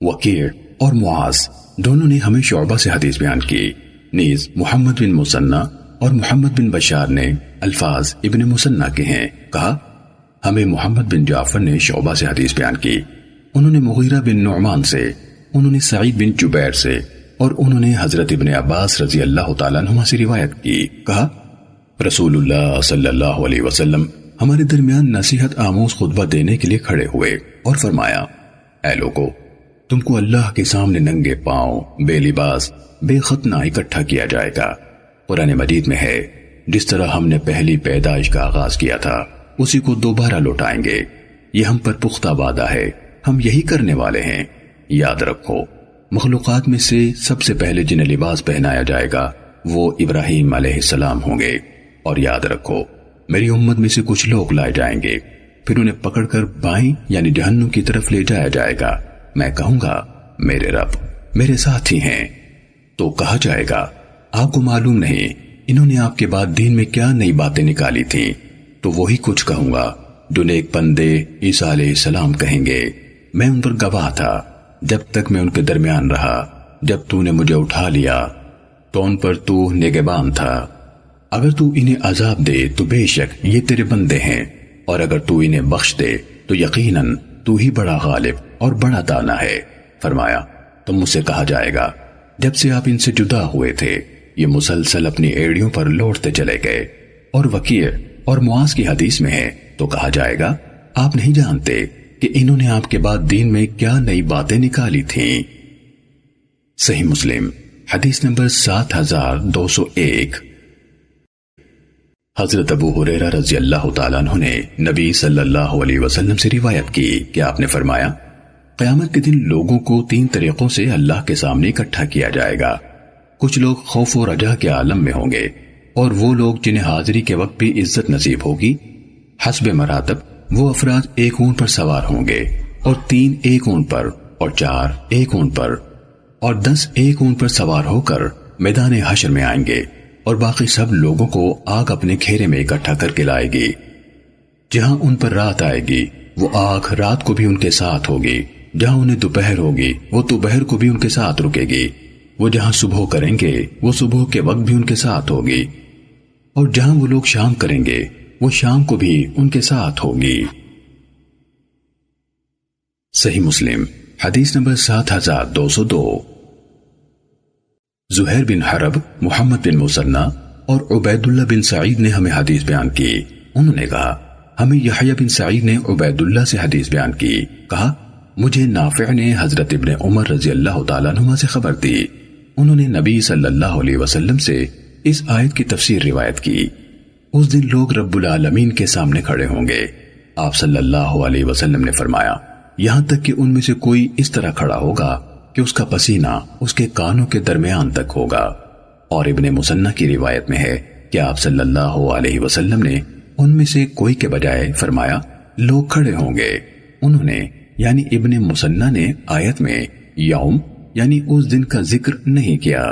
وکیع اور معاذ دونوں نے ہمیں شعبہ سے حدیث بیان کی، نیز محمد بن مثنی اور محمد بن بشار نے الفاظ ابن مثنی کے ہیں۔ کہا ہمیں محمد بن جعفر نے شعبہ سے حدیث بیان کی، انہوں نے مغیرہ بن نعمان سے، انہوں نے سعید بن جبیر سے، اور انہوں نے حضرت ابن عباس رضی اللہ تعالیٰ عنہما سے روایت کی۔ کہا رسول اللہ صلی اللہ علیہ وسلم ہمارے درمیان نصیحت آموز خطبہ دینے کے لیے کھڑے ہوئے اور فرمایا، اے لوگو، تم کو اللہ کے سامنے ننگے پاؤں، بے لباس، بے ختنہ اکٹھا کیا جائے گا۔ قرآن مجید میں ہے، جس طرح ہم نے پہلی پیدائش کا آغاز کیا تھا اسی کو دوبارہ لوٹائیں گے، یہ ہم پر پختہ وعدہ ہے، ہم یہی کرنے والے ہیں۔ یاد رکھو، مخلوقات میں سے سب سے پہلے جنہیں لباس پہنایا جائے گا وہ ابراہیم علیہ السلام ہوں گے، اور یاد رکھو میری امت میں سے کچھ لوگ لائے جائیں گے، پھر انہیں پکڑ کر بائیں یعنی جہنم کی طرف لے جایا جائے گا، میں کہوں گا میرے رب میرے ساتھ ہی ہیں، تو کہا جائے گا آپ کو معلوم نہیں انہوں نے آپ کے بعد دین میں کیا نئی باتیں نکالی تھیں، تو وہی کچھ کہوں گا جو نیک بندے عیسیٰ علیہ السلام کہیں گے، میں ان پر گواہ تھا جب تک میں ان کے درمیان رہا، جب تو نے مجھے اٹھا لیا تو ان پر تو نگہبان تھا، اگر تو انہیں عذاب دے تو بے شک یہ تیرے بندے ہیں، اور اگر تو انہیں بخش دے تو یقیناً تو ہی بڑا غالب اور بڑا دانا ہے۔ فرمایا تو مجھ سے کہا جائے گا جب سے آپ ان سے جدا ہوئے تھے یہ مسلسل اپنی ایڑیوں پر لوٹتے چلے گئے، اور وکیع اور معاذ کی حدیث میں ہے تو کہا جائے گا آپ نہیں جانتے کہ انہوں نے آپ کے بعد دین میں کیا نئی باتیں نکالی تھیں۔ صحیح مسلم حدیث نمبر 7201۔ حضرت ابو ہریرہ رضی اللہ تعالیٰ عنہ نے نبی صلی اللہ علیہ وسلم سے روایت کی کہ آپ نے فرمایا، قیامت کے دن لوگوں کو 3 طریقوں سے اللہ کے سامنے اکٹھا کیا جائے گا۔ کچھ لوگ خوف و رجا کے عالم میں ہوں گے، اور وہ لوگ جنہیں حاضری کے وقت بھی عزت نصیب ہوگی، حسب مراتب وہ افراد ایک اونٹ پر سوار ہوں گے، اور 3 ایک اونٹ پر، اور 4 ایک اونٹ پر، اور 10 ایک اونٹ پر سوار ہو کر میدان حشر میں آئیں گے، اور باقی سب لوگوں کو آگ اپنے گھیرے میں اکٹھا کر کے لائے گی۔ جہاں ان پر رات آئے گی وہ آگ رات کو بھی ان کے ساتھ ہوگی، جہاں انہیں دوپہر ہوگی وہ دوپہر کو بھی ان کے ساتھ رکے گی، وہ جہاں صبح کریں گے وہ صبح کے وقت بھی ان کے ساتھ ہوگی، اور جہاں وہ لوگ شام کریں گے وہ شام کو بھی ان کے ساتھ ہوگی۔ صحیح مسلم حدیث نمبر 7202۔ زہیر بن حرب، محمد بن مثنی اور عبید اللہ بن سعید نے ہمیں حدیث بیان کی، انہوں نے کہا ہمیں یحییٰ بن سعید نے عبید اللہ سے حدیث بیان کی، کہا مجھے نافع نے حضرت ابن عمر رضی اللہ تعالیٰ عنہما سے خبر دی، انہوں نے نبی صلی اللہ علیہ وسلم سے اس آیت کی تفسیر روایت کی، اس دن لوگ رب العالمین کے سامنے کھڑے ہوں گے، آپ صلی اللہ علیہ وسلم نے فرمایا یہاں تک کہ ان میں سے کوئی اس طرح کھڑا ہوگا کہ اس کا پسینہ اس کے کانوں کے درمیان تک ہوگا، اور ابن مثنی کی روایت میں ہے کہ آپ صلی اللہ علیہ وسلم نے ان میں سے کوئی کے بجائے فرمایا لوگ کھڑے ہوں گے، انہوں نے یعنی ابن مثنی نے آیت میں یوم یعنی اس دن کا ذکر نہیں کیا۔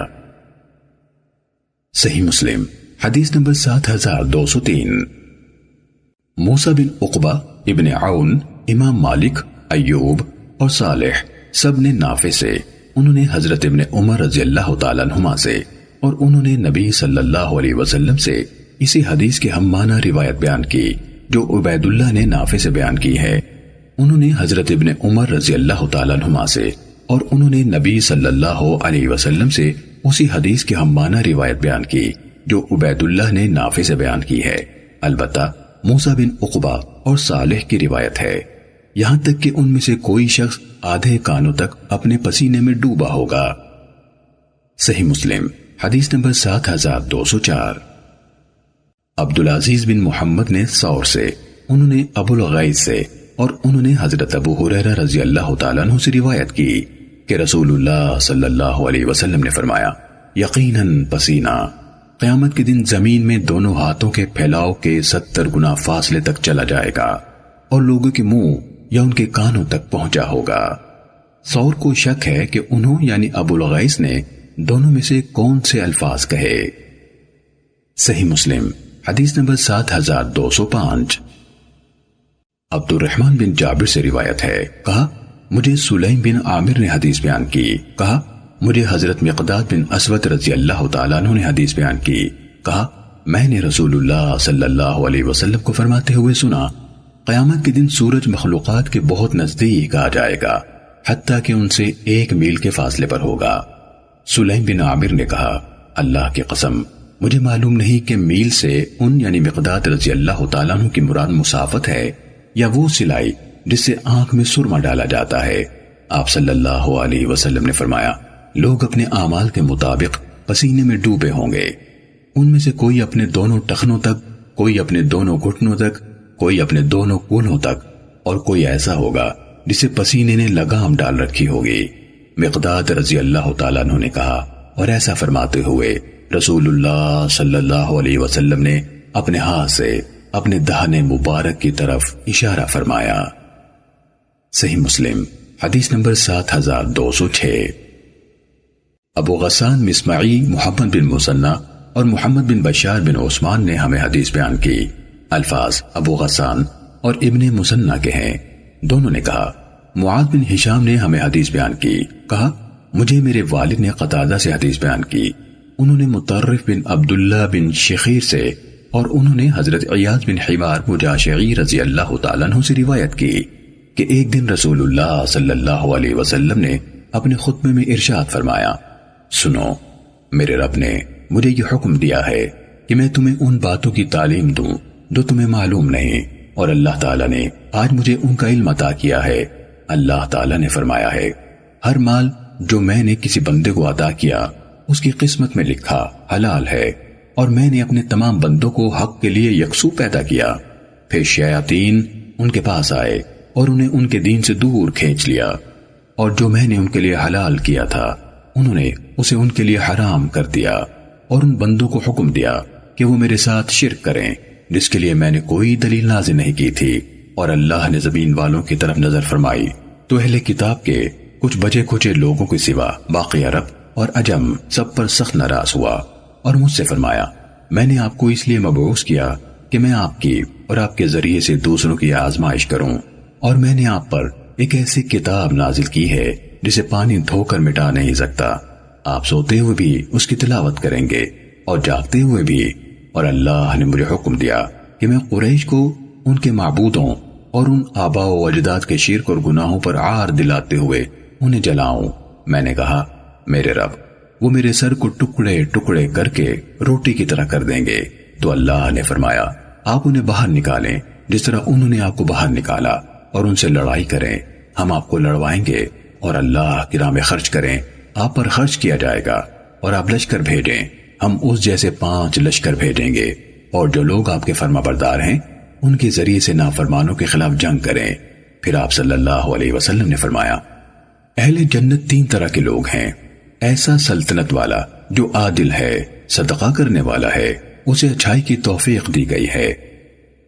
صحیح مسلم حدیث نمبر 7203۔ موسیٰ بن عقبہ، ابن عون، امام مالک، ایوب اور صالح سب نے نافع سے، انہوں نے حضرت ابن عمر رضی اللہ تعالیٰ عنہما سے، اور انہوں نے نبی صلی اللہ علیہ وسلم سے اسی حدیث کے ہم معنی روایت بیان کی جو عبید اللہ نے نافع سے بیان کی ہے، انہوں نے حضرت ابن عمر رضی اللہ تعالیٰ عنہما سے، اور انہوں نے نبی صلی اللہ علیہ وسلم سے اسی حدیث کے ہم معنی روایت بیان کی جو عبید اللہ نے نافع سے بیان کی ہے، البتہ موسیٰ بن عقبہ اور صالح کی روایت ہے، یہاں تک کہ ان میں سے کوئی شخص آدھے کانوں تک اپنے پسینے میں ڈوبا ہوگا۔ صحیح مسلم حدیث نمبر 7204۔ عبدالعزیز بن محمد نے ثور سے، انہوں نے ابو الغیث سے، اور انہوں نے حضرت ابو ہریرہ رضی اللہ تعالیٰ عنہ سے روایت کی کہ رسول اللہ صلی اللہ علیہ وسلم نے فرمایا یقیناً پسینہ قیامت کے دن زمین میں دونوں ہاتھوں کے پھیلاؤ کے 70 گنا فاصلے تک چلا جائے گا، اور لوگوں کے منہ یا ان کے کانوں تک پہنچا ہوگا۔ ثور کو شک ہے کہ انہوں یعنی ابو الغیث نے دونوں میں سے کون سے الفاظ کہے۔ صحیح مسلم حدیث نمبر 7205۔ عبد الرحمن بن جابر سے روایت ہے، کہا مجھے سلیم بن عامر نے حدیث بیان کی، کہا مجھے حضرت مقداد بن اسود رضی اللہ تعالیٰ عنہ نے حدیث بیان کی، کہا میں نے رسول اللہ صلی اللہ علیہ وسلم کو فرماتے ہوئے سنا، قیامت کے دن سورج مخلوقات کے بہت نزدیک آ جائے گا، حتیٰ کہ ان سے 1 میل کے فاصلے پر ہوگا۔ سلیم بن عامر نے کہا اللہ کی قسم مجھے معلوم نہیں کہ میل سے ان یعنی مقداد رضی اللہ تعالیٰ عنہ کی مراد مسافت ہے یا وہ سلائی جس سے آنکھ میں سرما ڈالا جاتا ہے۔ آپ صلی اللہ علیہ وسلم نے فرمایا لوگ اپنے اعمال کے مطابق پسینے میں ڈوبے ہوں گے، ان میں سے کوئی اپنے دونوں ٹخنوں تک، کوئی اپنے دونوں گھٹنوں تک، کوئی اپنے دونوں کونوں تک، اور کوئی ایسا ہوگا جسے پسینے نے لگام ڈال رکھی ہوگی۔ مقداد رضی اللہ تعالیٰ عنہ نے کہا اور ایسا فرماتے ہوئے رسول اللہ صلی اللہ علیہ وسلم نے اپنے ہاتھ سے اپنے دہنے مبارک کی طرف اشارہ فرمایا۔ صحیح مسلم حدیث نمبر 7206۔ ابو غسان مصمعی محمد بن مثنى اور محمد بن بشار بن عثمان نے ہمیں حدیث بیان کی۔ الفاظ ابو غسان اور ابن مثنى کے ہیں۔ دونوں نے کہا معاذ بن ہشام نے ہمیں حدیث بیان کی، کہا مجھے میرے والد نے قتادہ سے حدیث بیان کی، انہوں نے مطرف بن عبداللہ بن شخیر سے، اور انہوں نے حضرت عیاض بن حمار مجاشعی رضی اللہ تعالیٰ عنہ سے روایت کی کہ ایک دن رسول اللہ صلی اللہ علیہ وسلم نے اپنے خطبے میں ارشاد فرمایا سنو میرے رب نے مجھے یہ حکم دیا ہے کہ میں تمہیں ان باتوں کی تعلیم دوں جو تمہیں معلوم نہیں، اور اللہ تعالیٰ نے آج مجھے ان کا علم عطا کیا ہے۔ اللہ تعالیٰ نے فرمایا ہے ہر مال جو میں نے کسی بندے کو عطا کیا اس کی قسمت میں لکھا حلال ہے، اور میں نے اپنے تمام بندوں کو حق کے لیے یکسو پیدا کیا۔ پھر شیاطین ان کے پاس آئے اور انہیں ان کے دین سے دور کھینچ لیا، اور جو میں نے ان کے لیے حلال کیا تھا انہوں نے اسے ان کے لیے حرام کر دیا، اور ان بندوں کو حکم دیا کہ وہ میرے ساتھ شرک کریں جس کے لیے میں نے کوئی دلیل نازل نہیں کی تھی۔ اور اللہ نے زمین والوں کی طرف نظر فرمائی تو اہل کتاب کے کچھ بچے کھچے لوگوں کے سوا باقی عرب اور عجم سب پر سخت ناراض ہوا، اور مجھ سے فرمایا میں نے آپ کو اس لیے مبعوث کیا کہ میں آپ کی اور آپ کے ذریعے سے دوسروں کی آزمائش کروں، اور میں نے آپ پر ایک ایسی کتاب نازل کی ہے جسے پانی دھو کر مٹا نہیں سکتا، آپ سوتے ہوئے بھی اس کی تلاوت کریں گے اور جاگتے ہوئے بھی۔ اور اللہ نے مجھے حکم دیا کہ میں قریش کو ان کے معبودوں اور ان آباء و اجداد کے شرک اور گناہوں پر عار دلاتے ہوئے انہیں جلاؤں۔ میں نے کہا میرے رب وہ میرے سر کو ٹکڑے ٹکڑے کر کے روٹی کی طرح کر دیں گے، تو اللہ نے فرمایا آپ انہیں باہر نکالیں جس طرح انہوں نے آپ کو باہر نکالا، اور ان سے لڑائی کریں، ہم آپ کو لڑوائیں گے، اور اللہ کی راہ میں خرچ کریں، آپ پر خرچ کیا جائے گا، اور آپ لشکر بھیجیں، ہم اس جیسے 5 لشکر بھیجیں گے، اور جو لوگ آپ کے فرما بردار ہیں ان کے ذریعے سے نافرمانوں کے خلاف جنگ کریں۔ پھر آپ صلی اللہ علیہ وسلم نے فرمایا اہل جنت 3 طرح کے لوگ ہیں، ایسا سلطنت والا جو عادل ہے، صدقہ کرنے والا ہے، اسے اچھائی کی توفیق دی گئی ہے،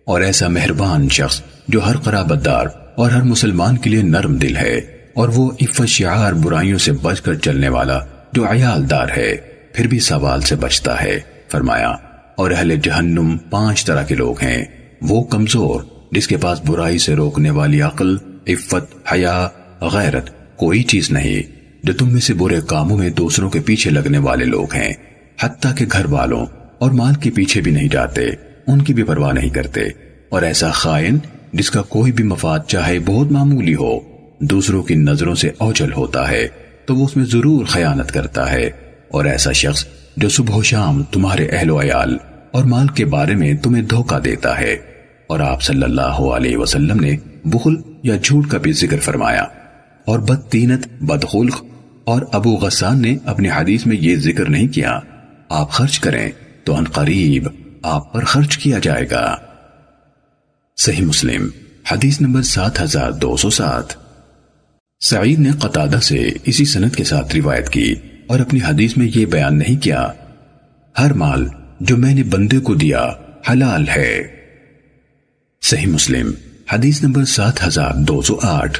اور ایسا مہربان شخص جو ہر قرابت دار اور ہر مسلمان کے لیے نرم دل ہے، اور وہ عفت شعار برائیوں سے بچ کر چلنے والا جو عیال دار ہے پھر بھی سوال سے بچتا ہے۔ فرمایا اور اہل جہنم 5 طرح کے لوگ ہیں، وہ کمزور جس کے پاس برائی سے روکنے والی عقل، عفت، حیا، غیرت کوئی چیز نہیں، جو تم میں سے برے کاموں میں دوسروں کے پیچھے لگنے والے لوگ ہیں، حتیٰ کہ گھر والوں اور مال کے پیچھے بھی نہیں جاتے، ان کی بھی پرواہ نہیں کرتے، اور ایسا خائن جس کا کوئی بھی مفاد چاہے بہت معمولی ہو دوسروں کی نظروں سے اوجھل ہوتا ہے تو وہ اس میں ضرور خیانت کرتا ہے، اور ایسا شخص جو صبح و شام تمہارے اہل و عیال اور مال کے بارے میں تمہیں دھوکہ دیتا ہے۔ اور آپ صلی اللہ علیہ وسلم نے بخل یا جھوٹ کا بھی ذکر فرمایا، اور بدطینت، بدخلق، اور ابو غسان نے اپنی حدیث میں یہ ذکر نہیں کیا آپ خرچ کریں تو ان قریب آپ پر خرچ کیا جائے گا۔ صحیح مسلم حدیث نمبر 7207۔ سعید نے قتادہ سے اسی سند کے ساتھ روایت کی اور اپنی حدیث میں یہ بیان نہیں کیا ہر مال جو میں نے بندے کو دیا حلال ہے۔ صحیح مسلم حدیث نمبر 7208۔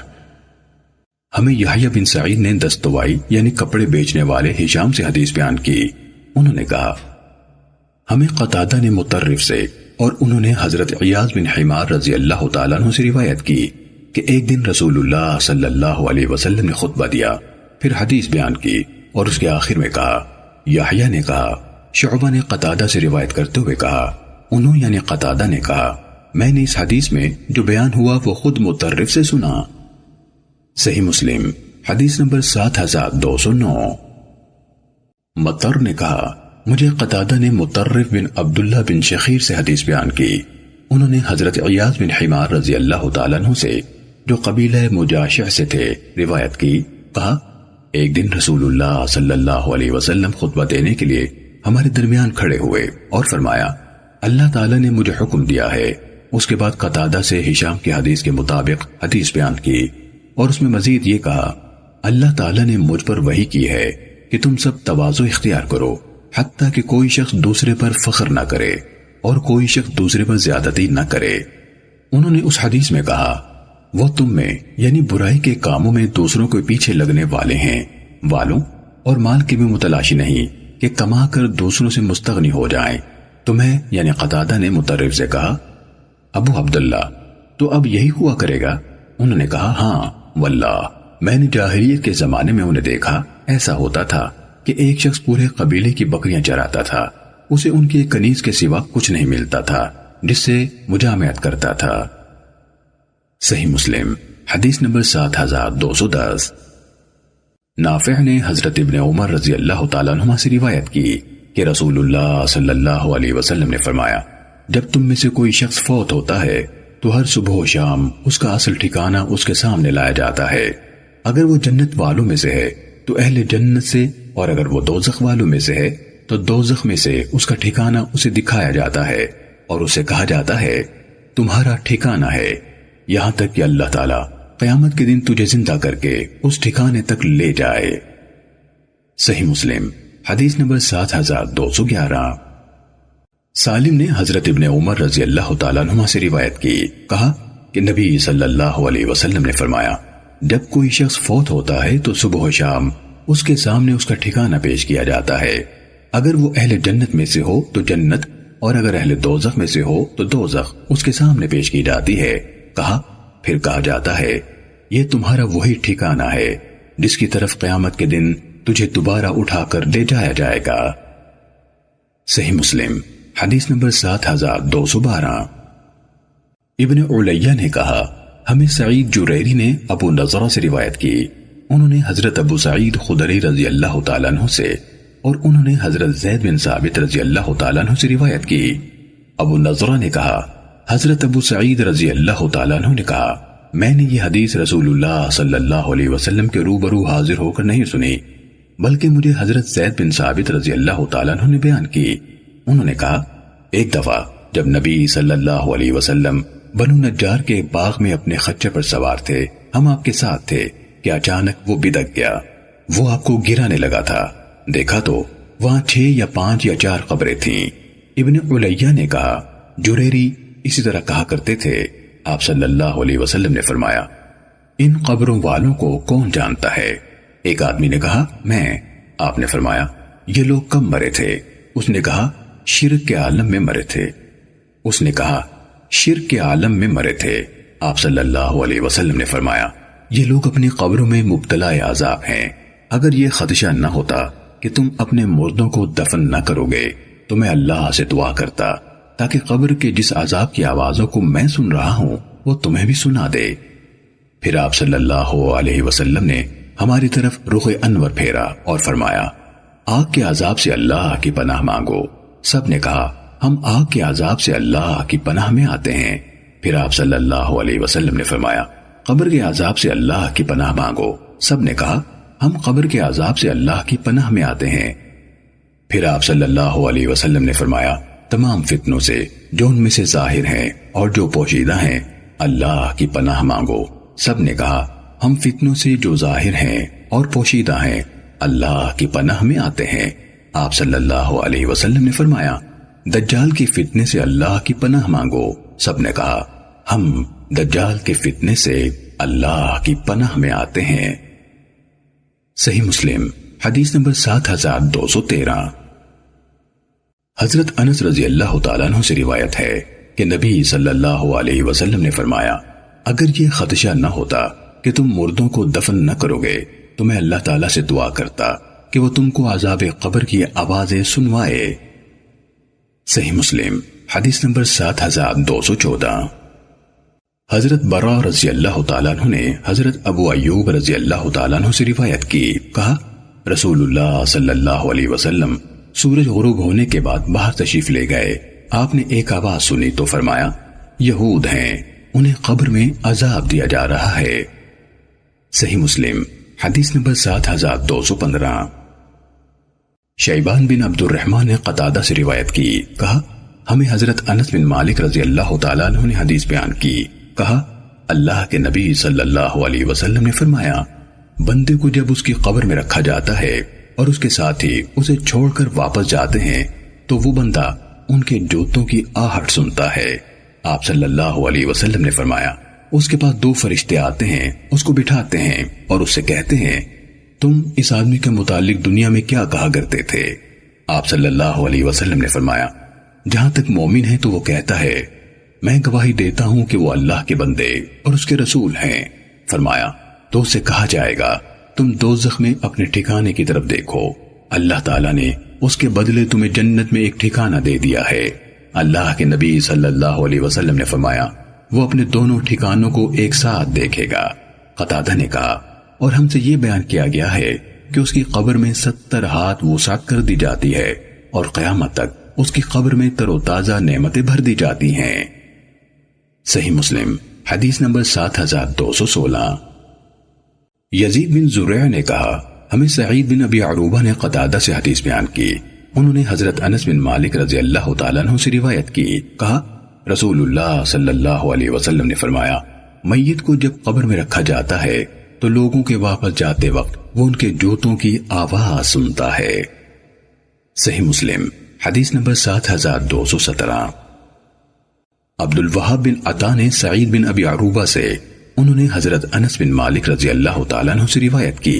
ہمیں یحییٰ بن سعید نے دستوائی یعنی کپڑے بیچنے والے ہشام سے حدیث بیان کی، انہوں نے کہا ہمیں قتادہ نے مطرف سے اور انہوں نے حضرت عیاض بن حمار رضی اللہ تعالیٰ عنہ سے روایت کی کہ ایک دن رسول اللہ صلی اللہ علیہ وسلم نے خطبہ دیا، پھر حدیث بیان کی اور اس کے آخر میں کہا، یحییٰ نے کہا، شعبہ نے قتادہ سے روایت کرتے ہوئے کہا، انہوں یعنی قتادہ نے کہا، میں نے اس حدیث میں جو بیان ہوا وہ خود مطرف سے سنا۔ صحیح مسلم حدیث نمبر 7209۔ مطر نے کہا، مجھے قتادہ نے مطرف بن عبداللہ بن شخیر سے حدیث بیان کی، انہوں نے حضرت عیاض بن حمار رضی اللہ تعالیٰ عنہ سے جو قبیلہ مجاشع سے تھے روایت کی، کہا ایک دن رسول اللہ صلی اللہ علیہ وسلم خطبہ دینے کے لیے ہمارے درمیان کھڑے ہوئے اور فرمایا، اللہ تعالیٰ نے مجھے حکم دیا ہے۔ اس کے بعد قتادہ سے ہشام کی حدیث کے مطابق حدیث بیان کی اور اس میں مزید یہ کہا، اللہ تعالیٰ نے مجھ پر وحی کی ہے کہ تم سب تواضع اختیار کرو، حتیٰ کہ کوئی شخص دوسرے پر فخر نہ کرے اور کوئی شخص دوسرے پر زیادتی نہ کرے۔ انہوں نے اس حدیث میں کہا، وہ تم میں یعنی برائی کے کاموں میں دوسروں کے پیچھے لگنے والے ہیں، والوں اور مال کے بھی متلاشی نہیں کہ کما کر دوسروں سے مستغنی ہو جائیں۔ تمہیں یعنی قتادہ نے مطرف سے کہا، ابو عبداللہ تو اب یہی ہوا کرے گا؟ انہوں نے کہا، ہاں واللہ میں نے جاہلیت کے زمانے میں انہیں دیکھا، ایسا ہوتا تھا کہ ایک شخص پورے قبیلے کی بکریاں چراتا تھا، اسے ان کے کنیز کے سوا کچھ نہیں ملتا تھا جس سے مجامعت کرتا تھا۔ صحیح مسلم حدیث نمبر 7210۔ نافع نے حضرت ابن عمر رضی اللہ تعالیٰ عنہما سے روایت کی کہ رسول اللہ صلی اللہ علیہ وسلم نے فرمایا، جب تم میں سے کوئی شخص فوت ہوتا ہے تو ہر صبح و شام اس کا اصل ٹھکانہ اس کے سامنے لایا جاتا ہے، اگر وہ جنت والوں میں سے ہے تو اہل جنت سے، اور اگر وہ دوزخ والوں میں سے ہے تو دوزخ میں سے اس کا ٹھکانہ اسے دکھایا جاتا ہے اور اسے کہا جاتا ہے تمہارا ٹھکانہ ہے، یہاں تک کہ اللہ تعالیٰ قیامت کے دن تجھے زندہ کر کے اس ٹھکانے تک لے جائے۔ صحیح مسلم حدیث نمبر 7211۔ سالم نے حضرت ابن عمر رضی اللہ تعالیٰ عنہما سے روایت کی، کہا کہ نبی صلی اللہ علیہ وسلم نے فرمایا، جب کوئی شخص فوت ہوتا ہے تو صبح و شام اس کے سامنے اس کا ٹھکانہ پیش کیا جاتا ہے، اگر وہ اہل جنت میں سے ہو تو جنت، اور اگر اہل دوزخ میں سے ہو تو دوزخ اس کے سامنے پیش کی جاتی ہے۔ کہا پھر کہا جاتا ہے یہ تمہارا وہی ٹھکانہ ہے جس کی طرف قیامت کے دن تجھے دوبارہ اٹھا کر لے جایا جائے گا۔ صحیح مسلم حدیث نمبر 7212۔ ابن علیہ نے کہا، ہمیں سعید جریری نے ابو نضرہ سے روایت کی، انہوں نے حضرت ابو سعید خدری رضی اللہ تعالیٰ عنہ سے، اور انہوں نے حضرت زید بن ثابت رضی اللہ تعالیٰ عنہ سے روایت کی۔ ابو نضرہ نے کہا، حضرت ابو سعید رضی اللہ تعالیٰ عنہ نے کہا، میں نے یہ حدیث رسول اللہ صلی اللہ علیہ وسلم کے روبرو حاضر ہو کر نہیں سنی، بلکہ مجھے حضرت زید بن ثابت رضی اللہ تعالیٰ عنہ نے بیان کی۔ انہوں نے کہا، ایک دفعہ جب نبی صلی اللہ علیہ وسلم بنو نجار کے باغ میں اپنے خچر پر سوار تھے، ہم آپ کے ساتھ تھے کہ اچانک وہ بدک گیا، وہ آپ کو گرانے لگا تھا، دیکھا تو وہاں 6 یا 5 یا 4 قبریں تھیں۔ ابن علیہ نے کہا، جریری اسی طرح کہا کرتے تھے۔ آپ صلی اللہ علیہ وسلم نے فرمایا، ان قبروں والوں کو کون جانتا ہے؟ ایک آدمی نے کہا، میں۔ آپ نے فرمایا، یہ لوگ کب مرے تھے؟ اس نے کہا، شرک کے عالم میں مرے تھے۔ اس نے کہا، شرک کے عالم میں مرے تھے۔ آپ صلی اللہ علیہ وسلم نے فرمایا، یہ لوگ اپنی قبروں میں مبتلا عذاب ہیں، اگر یہ خدشہ نہ ہوتا کہ تم اپنے مردوں کو دفن نہ کرو گے تو میں اللہ سے دعا کرتا تاکہ قبر کے جس عذاب کی آوازوں کو میں سن رہا ہوں وہ تمہیں بھی سنا دے۔ پھر آپ صلی اللہ علیہ وسلم نے ہماری طرف رخ انور پھیرا اور فرمایا، آگ کے عذاب سے اللہ کی پناہ مانگو۔ سب نے کہا، ہم آگ کے عذاب سے اللہ کی پناہ میں آتے ہیں۔ پھر آپ صلی اللہ علیہ وسلم نے فرمایا، قبر کے عذاب سے اللہ کی پناہ مانگو۔ سب نے کہا، ہم قبر کے عذاب سے اللہ کی پناہ میں آتے ہیں۔ پھر آپ صلی اللہ علیہ وسلم نے فرمایا، تمام فتنوں سے جو ان میں سے ظاہر ہیں اور جو پوشیدہ ہیں اللہ کی پناہ مانگو۔ سب نے کہا، ہم فتنوں سے جو ظاہر ہیں اور پوشیدہ ہیں اللہ کی پناہ میں آتے ہیں۔ آپ صلی اللہ علیہ وسلم نے فرمایا، دجال کے فتنے سے اللہ کی پناہ مانگو۔ سب نے کہا، ہم دجال کے فتنے سے اللہ کی پناہ میں آتے ہیں۔ صحیح مسلم حدیث نمبر 7213۔ حضرت انس رضی اللہ تعالیٰ عنہ سے روایت ہے کہ نبی صلی اللہ علیہ وسلم نے فرمایا، اگر یہ خدشہ نہ ہوتا کہ تم مردوں کو دفن نہ کرو گے تو میں اللہ تعالیٰ سے دعا کرتا کہ وہ تم کو عذاب قبر کی آوازیں سنوائے۔ صحیح مسلم حدیث نمبر 7214۔ حضرت براء رضی اللہ تعالیٰ عنہ نے حضرت ابو ایوب رضی اللہ تعالیٰ عنہ سے روایت کی، کہا رسول اللہ صلی اللہ علیہ وسلم سورج غروب ہونے کے بعد باہر تشریف لے گئے۔ آپ نے ایک آواز سنی تو فرمایا یہود ہیں، انہیں قبر میں عذاب دیا جا رہا ہے۔ صحیح مسلم حدیث نمبر 7215۔ شیبان بن عبد الرحمن نے قتادہ سے روایت کی، کہا ہمیں حضرت انس بن مالک رضی اللہ تعالیٰ عنہ نے حدیث بیان کی، کہا اللہ کے نبی صلی اللہ علیہ وسلم نے فرمایا بندے کو جب اس کی قبر میں رکھا جاتا ہے اور اس کے ساتھی اسے چھوڑ کر واپس جاتے ہیں تو وہ بندہ ان کے جوتوں کی آہٹ سنتا ہے۔ آپ صلی اللہ علیہ وسلم نے فرمایا اس کے پاس 2 فرشتے آتے ہیں، اس کو بٹھاتے ہیں اور اس سے کہتے ہیں تم اس آدمی کے متعلق دنیا میں کیا کہا کرتے تھے؟ آپ صلی اللہ علیہ وسلم نے فرمایا جہاں تک مومن ہے تو وہ کہتا ہے میں گواہی دیتا ہوں کہ وہ اللہ کے بندے اور اس کے رسول ہیں۔ فرمایا تو اسے کہا جائے گا تم دوزخ میں اپنے ٹھکانے کی طرف دیکھو، اللہ تعالیٰ نے اس کے بدلے تمہیں جنت میں ایک ٹھکانہ دے دیا ہے۔ اللہ کے نبی صلی اللہ علیہ وسلم نے فرمایا وہ اپنے دونوں ٹھکانوں کو ایک ساتھ دیکھے گا۔ قتادہ نے کہا اور ہم سے یہ بیان کیا گیا ہے کہ اس کی قبر میں 70 ہاتھ وسعت کر دی جاتی ہے اور قیامت تک اس کی قبر میں تر و تازہ نعمتیں بھر دی جاتی ہیں۔ صحیح مسلم حدیث نمبر 7216۔ یزید بن زریع نے کہا ہمیں سعید بن ابی عروبہ نے قتادہ سے حدیث بیان کی، انہوں نے حضرت انس بن مالک رضی اللہ تعالیٰ عنہ سے روایت کی، کہا رسول اللہ صلی اللہ علیہ وسلم نے فرمایا میت کو جب قبر میں رکھا جاتا ہے تو لوگوں کے واپس جاتے وقت وہ ان کے جوتوں کی آواز سنتا ہے۔ صحیح مسلم حدیث نمبر 7217۔ عبد الوہاب بن عطا نے سعید بن ابی عروبہ سے، انہوں نے حضرت انس بن مالک رضی اللہ تعالیٰ عنہ سے روایت کی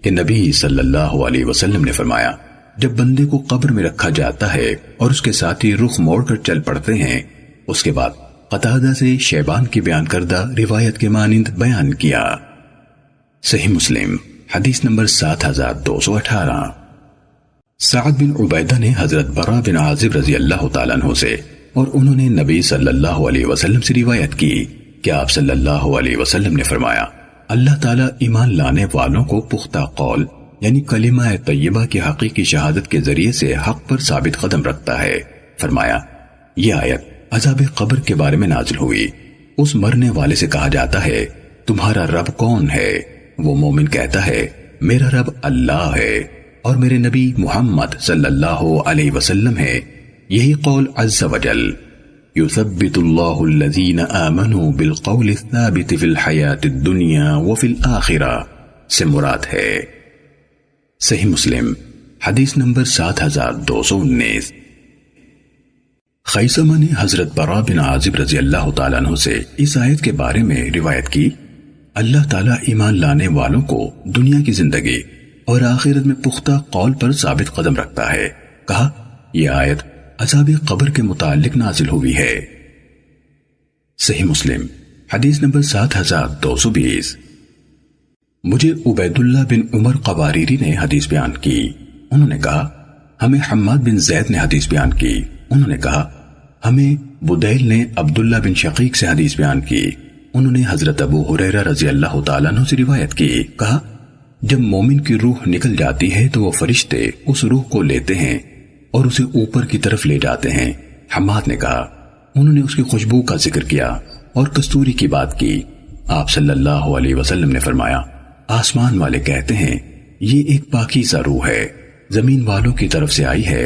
کہ نبی صلی اللہ علیہ وسلم نے فرمایا جب بندے کو قبر میں رکھا جاتا ہے اور اس کے ساتھی رخ موڑ کر چل پڑتے ہیں، اس کے بعد قتادہ سے شیبان کی بیان کردہ روایت کے مانند بیان کیا۔ صحیح مسلم حدیث نمبر 7218۔ سعد بن عبیدہ نے حضرت براء بن عازب رضی اللہ تعالیٰ عنہ سے اور انہوں نے نبی صلی اللہ علیہ وسلم سے روایت کی کہ آپ صلی اللہ علیہ وسلم نے فرمایا اللہ تعالیٰ ایمان لانے والوں کو پختہ قول یعنی کلمہ طیبہ کی حقیقی شہادت کے ذریعے سے حق پر ثابت قدم رکھتا ہے۔ فرمایا یہ آیت عذاب قبر کے بارے میں نازل ہوئی۔ اس مرنے والے سے کہا جاتا ہے تمہارا رب کون ہے؟ وہ مومن کہتا ہے میرا رب اللہ ہے اور میرے نبی محمد صلی اللہ علیہ وسلم ہے۔ یہی قول عز وجل یثبت اللہ الذین آمنوا بالقول الثابت فی الحیاۃ الدنیا وفی الآخرہ سے مراد ہے۔ صحیح مسلم حدیث نمبر 7219۔ خیثمہ نے حضرت براء بن عازب رضی اللہ تعالیٰ عنہ سے اس آیت کے بارے میں روایت کی اللہ تعالیٰ ایمان لانے والوں کو دنیا کی زندگی اور آخرت میں پختہ قول پر ثابت قدم رکھتا ہے۔ کہا یہ آیت عذاب قبر کے متعلق نازل ہوئی ہے۔ صحیح مسلم حدیث نمبر 7220۔ مجھے عبید اللہ بن عمر قواریری نے حدیث بیان کی، انہوں نے کہا ہمیں حماد بن زید نے حدیث بیان کی، انہوں نے کہا ہمیں بدیل نے عبداللہ بن شقیق سے حدیث بیان کی، انہوں نے حضرت ابو ہریرہ رضی اللہ تعالیٰ عنہ سے روایت کی، کہا جب مومن کی روح نکل جاتی ہے تو وہ فرشتے اس روح کو لیتے ہیں اور اسے اوپر کی طرف لے جاتے ہیں۔ حماد نے کہا انہوں نے اس کی خوشبو کا ذکر کیا اور کستوری کی بات کی۔ آپ صلی اللہ علیہ وسلم نے فرمایا آسمان والے کہتے ہیں یہ ایک پاکیزہ روح ہے، زمین والوں کی طرف سے آئی ہے،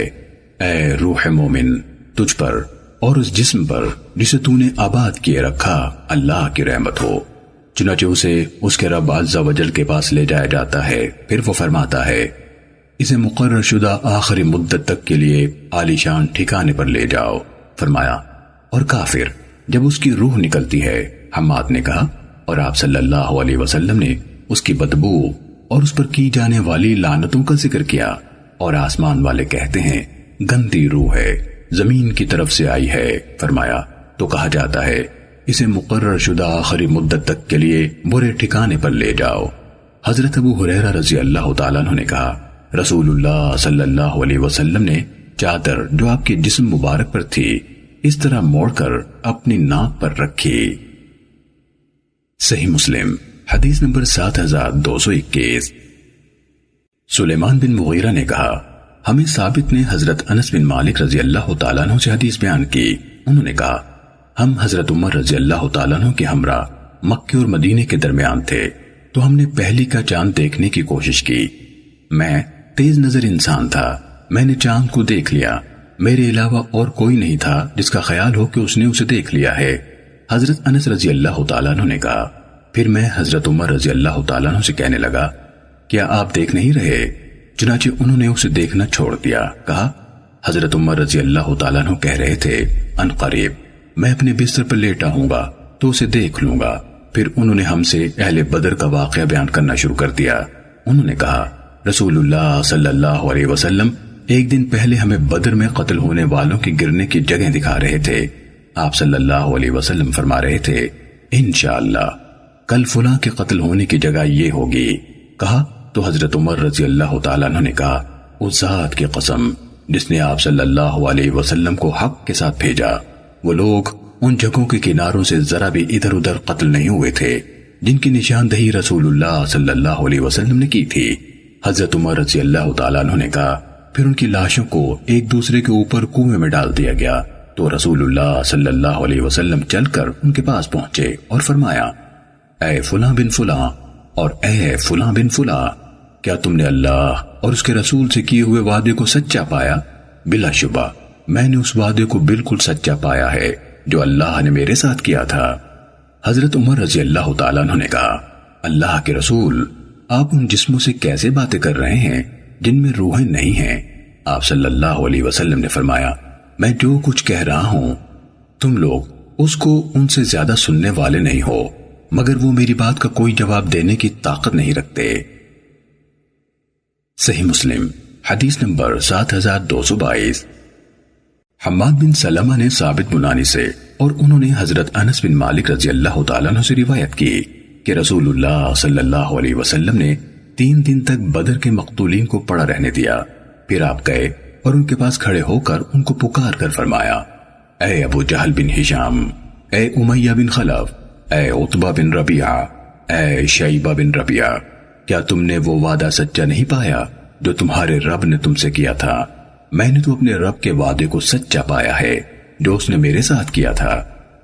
اے روح مومن تجھ پر اور اس جسم پر جسے تو نے آباد کیے رکھا اللہ کی رحمت ہو۔ چنانچہ اسے اس کے رب عز و جل کے پاس لے جایا جاتا ہے، پھر وہ فرماتا ہے اسے مقرر شدہ آخری مدت تک کے لیے عالی شان ٹھکانے پر لے جاؤ۔ فرمایا اور کافر جب اس کی روح نکلتی ہے، حماد نے کہا اور آپ صلی اللہ علیہ وسلم نے اس کی بدبو اور اس پر کی جانے والی لعنتوں کا ذکر کیا، اور آسمان والے کہتے ہیں گندی روح ہے، زمین کی طرف سے آئی ہے۔ فرمایا تو کہا جاتا ہے اسے مقرر شدہ آخری مدت تک کے لیے برے ٹھکانے پر لے جاؤ۔ حضرت ابو ہریرہ رضی اللہ تعالیٰ عنہ نے کہا، رسول اللہ صلی اللہ علیہ وسلم نے چادر جو آپ کے جسم مبارک پر تھی اس طرح موڑ کر اپنی ناک پر رکھی۔ صحیح مسلم حدیث نمبر 7221۔ سلیمان بن مغیرہ نے کہا، ہمیں ثابت نے حضرت انس بن مالک رضی اللہ تعالیٰ عنہ سے حدیث بیان کی۔ انہوں نے کہا، ہم حضرت عمر رضی اللہ تعالیٰ عنہ کے ہمراہ مکے اور مدینے کے درمیان تھے تو ہم نے پہلی کا چاند دیکھنے کی کوشش کی۔ میں تیز نظر انسان تھا، میں نے چاند کو دیکھ لیا، میرے علاوہ اور کوئی نہیں تھا جس کا خیال ہو کہ اس نے اسے دیکھ لیا ہے۔ حضرت انس رضی اللہ تعالیٰ عنہ نے کہا، پھر میں حضرت عمر رضی اللہ تعالیٰ عنہ سے کہنے لگا، کیا آپ دیکھ نہیں رہے؟ چنانچہ انہوں نے اسے دیکھنا چھوڑ دیا۔ کہا، حضرت عمر رضی اللہ تعالیٰ عنہ کہہ رہے تھے، ان قریب میں اپنے بستر پر لیٹا ہوں گا تو اسے دیکھ لوں گا۔ پھر انہوں نے ہم سے اہل بدر کا واقعہ بیان کرنا شروع کر دیا۔ انہوں نے کہا، رسول اللہ صلی اللہ علیہ وسلم ایک دن پہلے ہمیں بدر میں قتل ہونے والوں کی گرنے کی جگہ دکھا رہے تھے۔ آپ صلی اللہ علیہ وسلم فرما رہے تھے، انشاءاللہ کل فلاں کے قتل ہونے کی جگہ یہ ہوگی۔ کہا تو حضرت عمر رضی اللہ تعالیٰ عنہ نے کہا، اس ذات کی قسم جس نے آپ صلی اللہ علیہ وسلم کو حق کے ساتھ بھیجا، وہ لوگ ان جگہوں کے کناروں سے ذرا بھی ادھر ادھر قتل نہیں ہوئے تھے جن کی نشاندہی رسول اللہ صلی اللہ علیہ وسلم نے کی تھی۔ حضرت عمر رضی اللہ تعالیٰ عنہ نے کہا، پھر ان کی لاشوں کو ایک دوسرے کے اوپر کنویں میں ڈال دیا گیا تو رسول اللہ صلی اللہ علیہ وسلم چل کر ان کے پاس پہنچے اور فرمایا، اے فلاں بن فلاں اور اے فلاں بن فلاں، کیا تم نے اللہ اور اس کے رسول سے کیے ہوئے وعدے کو سچا پایا؟ بلا شبہ میں نے اس وعدے کو بالکل سچا پایا ہے جو اللہ نے میرے ساتھ کیا تھا۔ حضرت عمر رضی اللہ تعالیٰ عنہ نے کہا، اللہ کے رسول، آپ ان جسموں سے کیسے باتیں کر رہے ہیں جن میں روحیں نہیں ہیں؟ آپ صلی اللہ علیہ وسلم نے فرمایا، میں جو کچھ کہہ رہا ہوں تم لوگ اس کو ان سے زیادہ سننے والے نہیں ہو، مگر وہ میری بات کا کوئی جواب دینے کی طاقت نہیں رکھتے۔ صحیح مسلم حدیث نمبر 7222۔ حماد بن سلمہ نے ثابت بنانی سے اور انہوں نے حضرت انس بن مالک رضی اللہ تعالیٰ عنہ سے روایت کی کہ رسول اللہ صلی اللہ علیہ وسلم نے 3 دن تک بدر کے مقتولین کو پڑا رہنے دیا۔ پھر آپ گئے اور ان کے پاس کھڑے ہو کر ان کو پکار کر فرمایا، اے ابو جہل بن ہشام، اے امیہ بن خلف، اے عتبہ بن ربیعہ، اے شیبہ بن ربیعہ، کیا تم نے وہ وعدہ سچا نہیں پایا جو تمہارے رب نے تم سے کیا تھا؟ میں نے تو اپنے رب کے وعدے کو سچا پایا ہے جو اس نے میرے ساتھ کیا تھا۔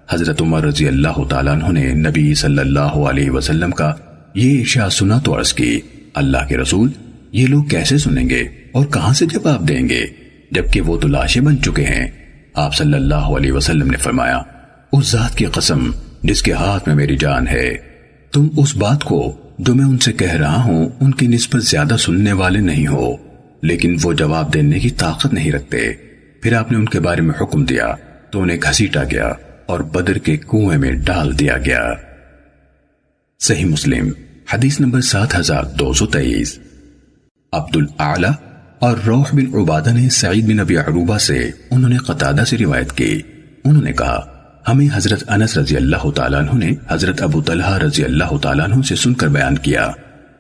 حضرت عمر رضی اللہ تعالیٰ عنہ نے نبی صلی اللہ علیہ وسلم کا یہ ارشاد سنا تو عرض کی، اللہ کے رسول، یہ لوگ کیسے سنیں گے اور کہاں سے جواب دیں گے جبکہ وہ تو لاشیں بن چکے ہیں؟ آپ صلی اللہ علیہ وسلم نے فرمایا، اس ذات کی قسم جس کے ہاتھ میں میری جان ہے، تم اس بات کو جو میں ان سے کہہ رہا ہوں ان کی نسبت زیادہ سننے والے نہیں ہو، لیکن وہ جواب دینے کی طاقت نہیں رکھتے۔ پھر آپ نے ان کے بارے میں حکم دیا تو انہیں گھسیٹا گیا اور بدر کے کنویں میں ڈال دیا گیا۔ صحیح مسلم حدیث نمبر 7223۔ عبد الاعلی اور روح بن عبادہ نے سعید بن ابی عروبہ سے انہوں نے قتادہ سے روایت کی، انہوں نے کہا، ہمیں حضرت انس رضی اللہ تعالیٰ عنہ نے حضرت ابو طلحہ رضی اللہ تعالیٰ عنہ سے سن کر بیان کیا۔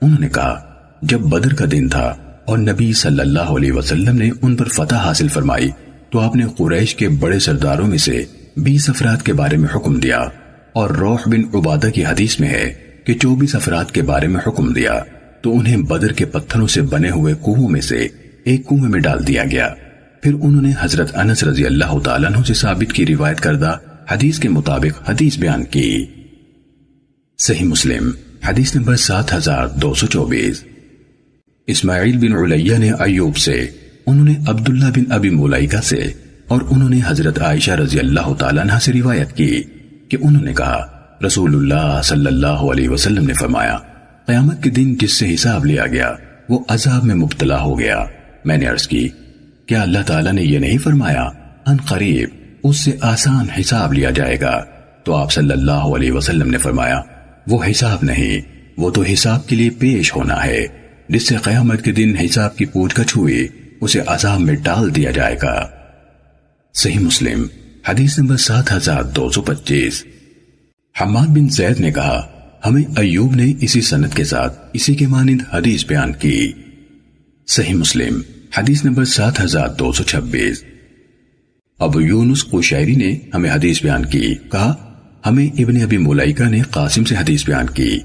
انہوں نے کہا، جب بدر کا دن تھا اور نبی صلی اللہ علیہ وسلم نے ان پر فتح حاصل فرمائی تو آپ نے قریش کے بڑے سرداروں میں سے 20 افراد کے بارے میں حکم دیا، اور روح بن عبادہ کی حدیث میں ہے کہ 24 افراد کے بارے میں حکم دیا تو انہیں بدر کے پتھروں سے بنے ہوئے کنووں میں سے ایک کنویں میں ڈال دیا گیا۔ پھر انہوں نے حضرت انس رضی اللہ تعالیٰ عنہ سے ثابت کی روایت کردہ حدیث کے مطابق حدیث بیان کی۔ صحیح مسلم حدیث نمبر 7224۔ اسماعیل بن علیہ نے ایوب سے، انہوں نے عبداللہ بن ابی ملائکہ سے اور انہوں نے حضرت عائشہ رضی اللہ تعالیٰ عنہ سے روایت کی کہ انہوں نے کہا، رسول اللہ صلی اللہ علیہ وسلم نے فرمایا، قیامت کے دن جس سے حساب لیا گیا وہ عذاب میں مبتلا ہو گیا۔ میں نے عرض کی، کیا اللہ تعالیٰ نے یہ نہیں فرمایا ان قریب اس سے آسان حساب لیا جائے گا؟ تو آپ صلی اللہ علیہ وسلم نے فرمایا، وہ حساب نہیں، وہ تو حساب کے لیے پیش ہونا ہے، جس سے قیامت کے دن حساب کی پوچھ گچھ ہوئی اسے عذاب میں ڈال دیا جائے گا۔ صحیح مسلم حدیث نمبر 7225۔ حماد بن زید نے کہا ہمیں ایوب نے اسی سند کے ساتھ اسی کے مانند حدیث بیان کی۔ صحیح مسلم حدیث نمبر 7226۔ ابو یونس قشیری نے ہمیں حدیث بیان کی، کہا ہمیں ابن ابی ملیکہ نے قاسم سے حدیث بیان کی،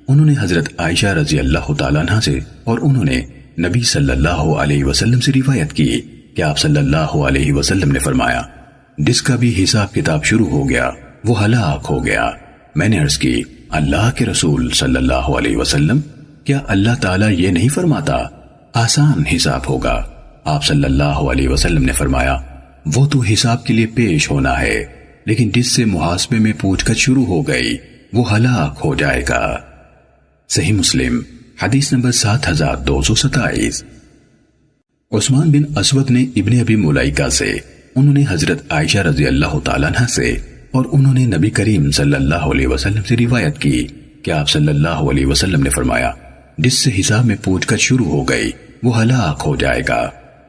انہوں نے حضرت عائشہ رضی اللہ تعالیٰ عنہ سے اور انہوں نے نبی صلی اللہ علیہ وسلم سے روایت کی کہ آپ صلی اللہ علیہ وسلم نے فرمایا جس کا بھی حساب کتاب شروع ہو گیا وہ ہلاک ہو گیا۔ میں نے عرض کی اللہ کے رسول صلی اللہ علیہ وسلم کیا اللہ تعالیٰ یہ نہیں فرماتا آسان حساب ہوگا؟ آپ صلی اللہ علیہ وسلم نے فرمایا وہ تو حساب کے لیے پیش ہونا ہے، لیکن جس سے محاسبے میں پوچھ گچھ شروع ہو گئی وہ ہلاک ہو جائے گا۔ صحیح مسلم حدیث نمبر 7227۔ عثمان بن اسود نے ابن ابی ملیکہ سے، انہوں نے حضرت عائشہ رضی اللہ تعالیٰ عنہ سے اور انہوں نے نبی کریم صلی اللہ علیہ وسلم سے روایت کی کہ آپ صلی اللہ علیہ وسلم نے فرمایا جس سے حساب میں پوچھ گچھ شروع ہو گئی وہ ہلاک ہو جائے گا۔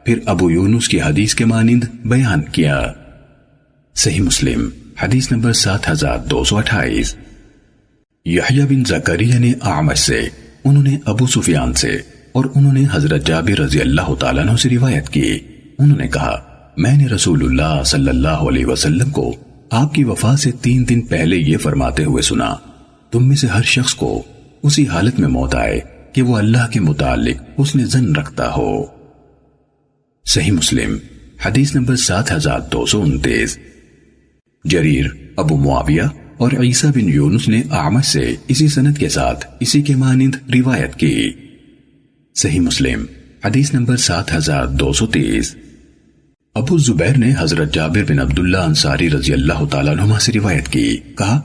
پھر ابو یونس کی حدیث کے مانند بیان کیا۔ صحیح مسلم حدیث نمبر 7228۔ یحییٰ بن زکریا نے اعمش سے، انہوں نے ابو سفیان سے اور انہوں نے حضرت جابر رضی اللہ تعالیٰ عنہ سے روایت کی، انہوں نے کہا میں نے رسول اللہ صلی اللہ علیہ وسلم کو آپ کی وفات سے 3 دن پہلے یہ فرماتے ہوئے سنا تم میں سے ہر شخص کو اسی حالت میں موت آئے کہ وہ اللہ کے متعلق حسن ظن رکھتا ہو۔ صحیح مسلم حدیث نمبر 7229۔ جریر، ابو معاویہ اور عیسیٰ بن یونس نے اعمش سے اسی سند کے ساتھ اسی کے مانند روایت کی۔ صحیح مسلم حدیث نمبر 7230۔ ابو زبیر نے حضرت جابر بن عبداللہ انصاری رضی اللہ تعالیٰ عنہ سے روایت کی، کہا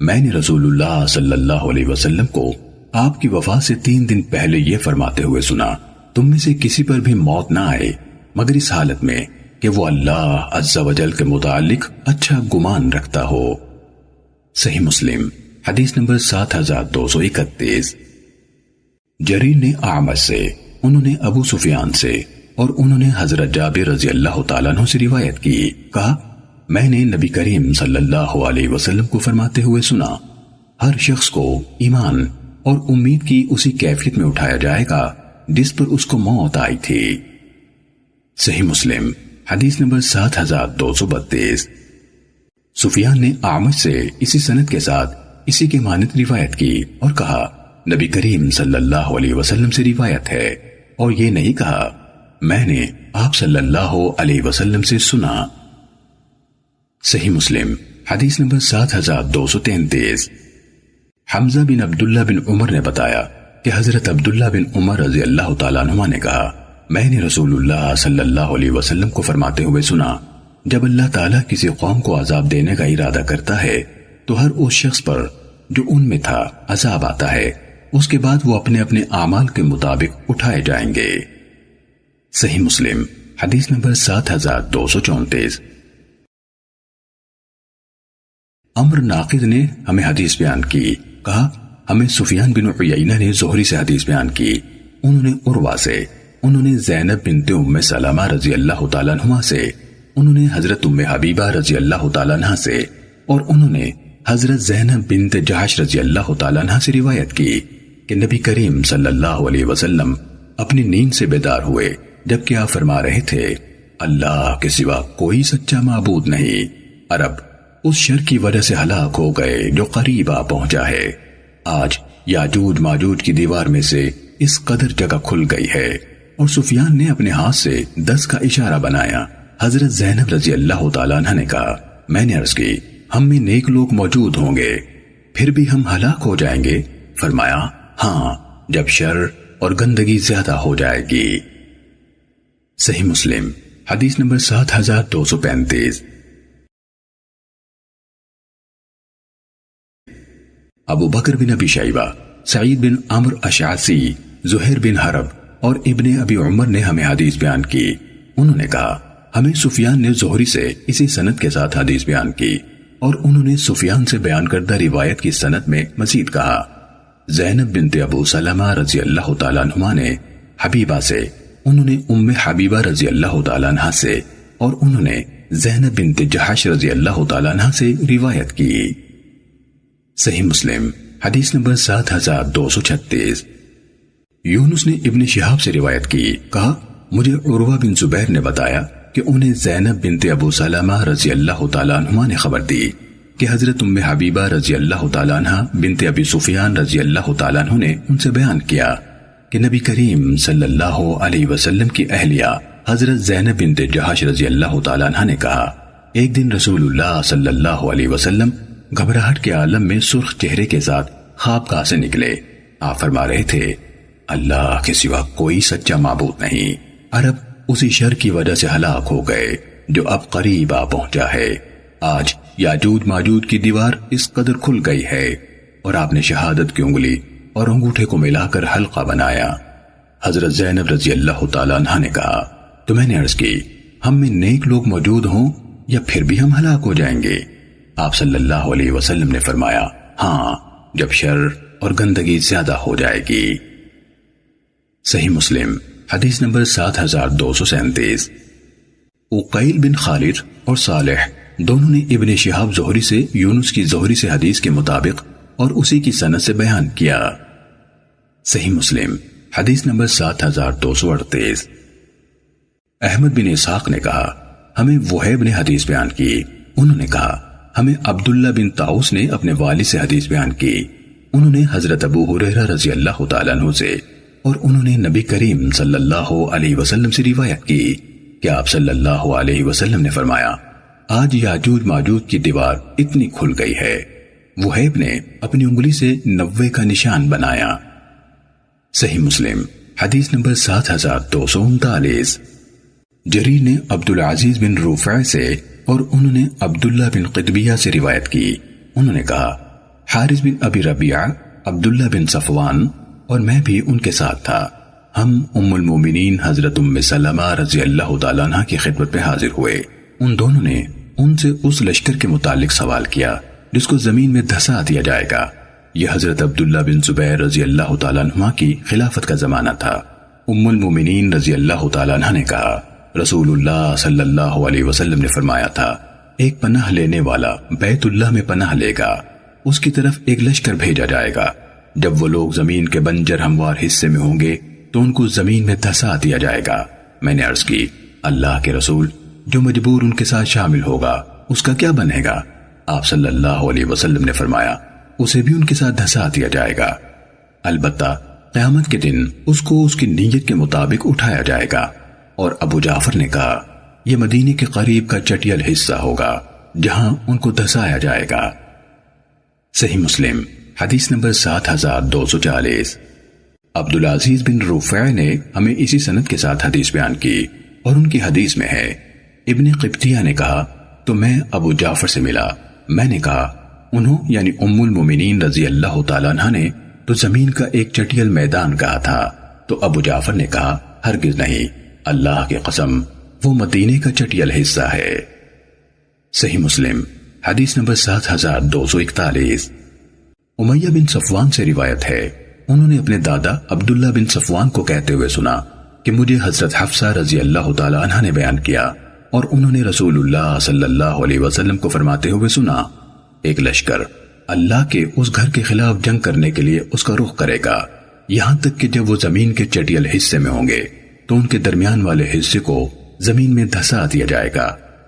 میں نے رسول اللہ صلی اللہ علیہ وسلم کو آپ کی وفات سے 3 دن پہلے یہ فرماتے ہوئے سنا تم میں سے کسی پر بھی موت نہ آئے مگر اس حالت میں کہ وہ اللہ عز و جل کے متعلق اچھا گمان رکھتا ہو۔ صحیح مسلم حدیث نمبر 7231۔ جریر نے اعمش سے، انہوں نے ابو سفیان سے اور انہوں نے حضرت جابر رضی اللہ تعالیٰ عنہ سے روایت کی، کہا میں نے نبی کریم صلی اللہ علیہ وسلم کو فرماتے ہوئے سنا ہر شخص کو ایمان اور امید کی اسی کیفیت میں اٹھایا جائے گا جس پر اس کو موت آئی تھی۔ صحیح مسلم حدیث نمبر 7232۔ سفیان نے اعمش سے اسی سند کے ساتھ اسی کے مانند روایت کی اور کہا نبی کریم صلی اللہ علیہ وسلم سے روایت ہے، اور یہ نہیں کہا میں نے آپ صلی اللہ علیہ وسلم سے سنا۔ صحیح مسلم حدیث نمبر 7233۔ حمزہ بن عبداللہ بن عمر نے بتایا کہ حضرت عبداللہ بن عمر رضی اللہ تعالیٰ عنہ نے کہا میں نے رسول اللہ صلی اللہ علیہ وسلم کو فرماتے ہوئے سنا جب اللہ تعالیٰ کسی قوم کو عذاب دینے کا ارادہ کرتا ہے تو ہر اس شخص پر جو ان میں تھا عذاب آتا ہے، اس کے بعد وہ اپنے اپنے اعمال کے مطابق اٹھائے جائیں گے۔ صحیح مسلم حدیث نمبر 7234۔ عمر ناقد نے ہمیں حدیث بیان کی، کہا ہمیں سفیان بن عیینہ نے زہری سے حدیث بیان کی، انہوں نے عروہ سے، انہوں نے زینب بنت ام سلمہ رضی اللہ تعالیٰ عنہ سے، انہوں نے حضرت ام حبیبہ رضی اللہ تعالیٰ عنہ سے اور انہوں نے حضرت زینب بنت جحش رضی اللہ تعالیٰ عنہ سے روایت کی کہ نبی کریم صلی اللہ علیہ وسلم اپنی نیند سے بیدار ہوئے جبکہ آپ فرما رہے تھے اللہ کے سوا کوئی سچا معبود نہیں، عرب اس شر کی وجہ سے ہلاک ہو گئے جو قریب آ پہنچا ہے، آج یاجوج ماجوج کی دیوار میں سے اس قدر جگہ کھل گئی ہے، اور سفیان نے اپنے ہاتھ سے 10 کا اشارہ بنایا۔ حضرت زینب رضی اللہ تعالیٰ عنہ نے کہا میں نے عرض کی ہم میں نیک لوگ موجود ہوں گے پھر بھی ہم ہلاک ہو جائیں گے؟ فرمایا ہاں، جب شر اور گندگی زیادہ ہو جائے گی۔ صحیح مسلم حدیث نمبر 7235۔ ابو بکر بن ابی شیبہ، سعید بن عمرو اشعثی، زہیر بن حرب اور ابن ابی عمر نے ہمیں حدیث بیان کی، انہوں نے کہا ہمیں سفیان نے زہری سے اسی سند کے ساتھ حدیث بیان کی، اور انہوں نے سفیان سے بیان کردہ روایت کی سند میں مزید کہا زینب بنت ابو سلمہ رضی اللہ تعالیٰ عنہ نے حبیبہ سے، انہوں نے ام حبیبہ رضی اللہ تعالیٰ عنہ سے اور انہوں نے زینب بنت جحش رضی اللہ تعالیٰ عنہ سے روایت کی۔ صحیح مسلم حدیث نمبر 7236۔ یونس نے ابن شہاب سے روایت کی، کہا مجھے عروہ بن زبیر نے بتایا کہ انہیں زینب بنت ابو سلمہ رضی اللہ تعالیٰ عنہ نے خبر دی کہ حضرت ام حبیبہ رضی اللہ تعالیٰ عنہ بنت ابی سفیان رضی اللہ تعالیٰ عنہ نے ان سے بیان کیا کہ نبی کریم صلی اللہ علیہ وسلم کی اہلیہ حضرت زینب بنت جہش رضی اللہ تعالیٰ عنہ نے کہا، ایک دن رسول اللہ صلی اللہ علیہ وسلم گھبراہٹ کے عالم میں سرخ چہرے کے ساتھ خوابگاہ سے نکلے۔ آپ فرما رہے تھے، اللہ کے سوا کوئی سچا معبود نہیں، عرب اسی شر کی وجہ سے ہلاک ہو گئے جو اب قریب آ پہنچا ہے۔ آج یاجوج ماجوج کی دیوار اس قدر کھل گئی ہے، اور آپ نے شہادت کی انگلی اور انگوٹھے کو ملا کر حلقہ بنایا۔ حضرت زینب رضی اللہ تعالیٰ عنہ نے کہا تو میں نے عرض کی، ہم میں نیک لوگ موجود ہوں یا پھر بھی ہم ہلاک ہو جائیں گے؟ آپ صلی اللہ علیہ وسلم نے فرمایا، ہاں، جب شر اور گندگی زیادہ ہو جائے گی۔ صحیح مسلم حدیث نمبر 7237۔ عقیل بن خالد اور صالح دونوں نے ابن شہاب زہری سے یونس کی زہری سے حدیث کے مطابق اور اسی کی سند سے بیان کیا۔ صحیح مسلم حدیث نمبر 7238۔ احمد بن اسحاق نے کہا، ہمیں وہیب نے حدیث بیان کی، انہوں نے کہا ہمیں عبداللہ بن طاؤس نے اپنے والد سے حدیث بیان کی، انہوں نے حضرت ابو ہریرہ رضی اللہ تعالیٰ عنہ سے، اور انہوں نے نبی کریم صلی اللہ علیہ وسلم سے روایت کی کہ آپ صلی اللہ علیہ وسلم نے فرمایا، آج یاجوج ماجوج کی دیوار اتنی کھل گئی ہے۔ وہیب نے اپنی انگلی سے 90 کا نشان بنایا۔ صحیح مسلم حدیث نمبر 7239۔ جریر نے عبدالعزیز بن رفع سے اور انہوں نے عبداللہ بن قطبیہ سے روایت کی، انہوں نے کہا حارث بن ابی ربیعہ، عبداللہ بن صفوان اور میں بھی ان کے ساتھ تھا، ہم ام المومنین حضرت ام سلمہ رضی اللہ تعالیٰ عنہ کی خدمت میں حاضر ہوئے۔ ان دونوں نے ان سے اس لشکر کے متعلق سوال کیا جس کو زمین میں دھسا دیا جائے گا۔ یہ حضرت عبداللہ بن زبیر رضی اللہ تعالیٰ عنہ کی خلافت کا زمانہ تھا۔ ام المومنین رضی اللہ تعالیٰ عنہ نے کہا، رسول اللہ صلی اللہ علیہ وسلم نے فرمایا تھا، ایک پناہ لینے والا بیت اللہ میں پناہ لے گا، اس کی طرف ایک لشکر بھیجا جائے گا، جب وہ لوگ زمین کے بنجر ہموار حصے میں ہوں گے تو ان کو زمین میں دھسا دیا جائے گا۔ میں نے عرض کی، اللہ کے رسول، جو مجبور ان کے ساتھ شامل ہوگا اس کا کیا بنے گا؟ آپ صلی اللہ علیہ وسلم نے فرمایا، اسے بھی ان کے ساتھ دھسا دیا جائے گا، البتہ قیامت کے دن اس کو اس کی نیت کے مطابق اٹھایا جائے گا۔ اور ابو جعفر نے کہا، یہ مدینے کے قریب کا چٹیل حصہ ہوگا جہاں ان کو دھسایا جائے گا۔ صحیح مسلم حدیث نمبر 7240۔ عبدالعزیز بن رفع نے ہمیں اسی سند کے ساتھ حدیث بیان کی، اور ان کی حدیث میں ہے، ابن قبطیہ نے کہا تو میں ابو جعفر سے ملا، میں نے کہا انہوں یعنی ام المومنین رضی اللہ تعالیٰ عنہ نے تو زمین کا ایک چٹیل میدان کہا تھا، تو ابو جعفر نے کہا ہرگز نہیں، اللہ کی قسم وہ مدینے کا چٹیل حصہ ہے۔ صحیح مسلم حدیث نمبر 7241۔ امیہ بن صفوان سے روایت ہے، انہوں نے اپنے دادا عبداللہ بن صفوان کو کہتے ہوئے سنا کہ مجھے حضرت حفصہ رضی اللہ تعالیٰ عنہ نے بیان کیا، اور انہوں نے رسول اللہ صلی اللہ علیہ وسلم کو فرماتے ہوئے سنا، ایک لشکر اللہ کے اس گھر کے خلاف جنگ کرنے کے لیے اس کا رخ کرے گا، یہاں تک کہ جب وہ زمین کے چٹیل حصے میں ہوں گے تو ان کے درمیان والے حصے کو زمین میں دھسا دیا جائے گا،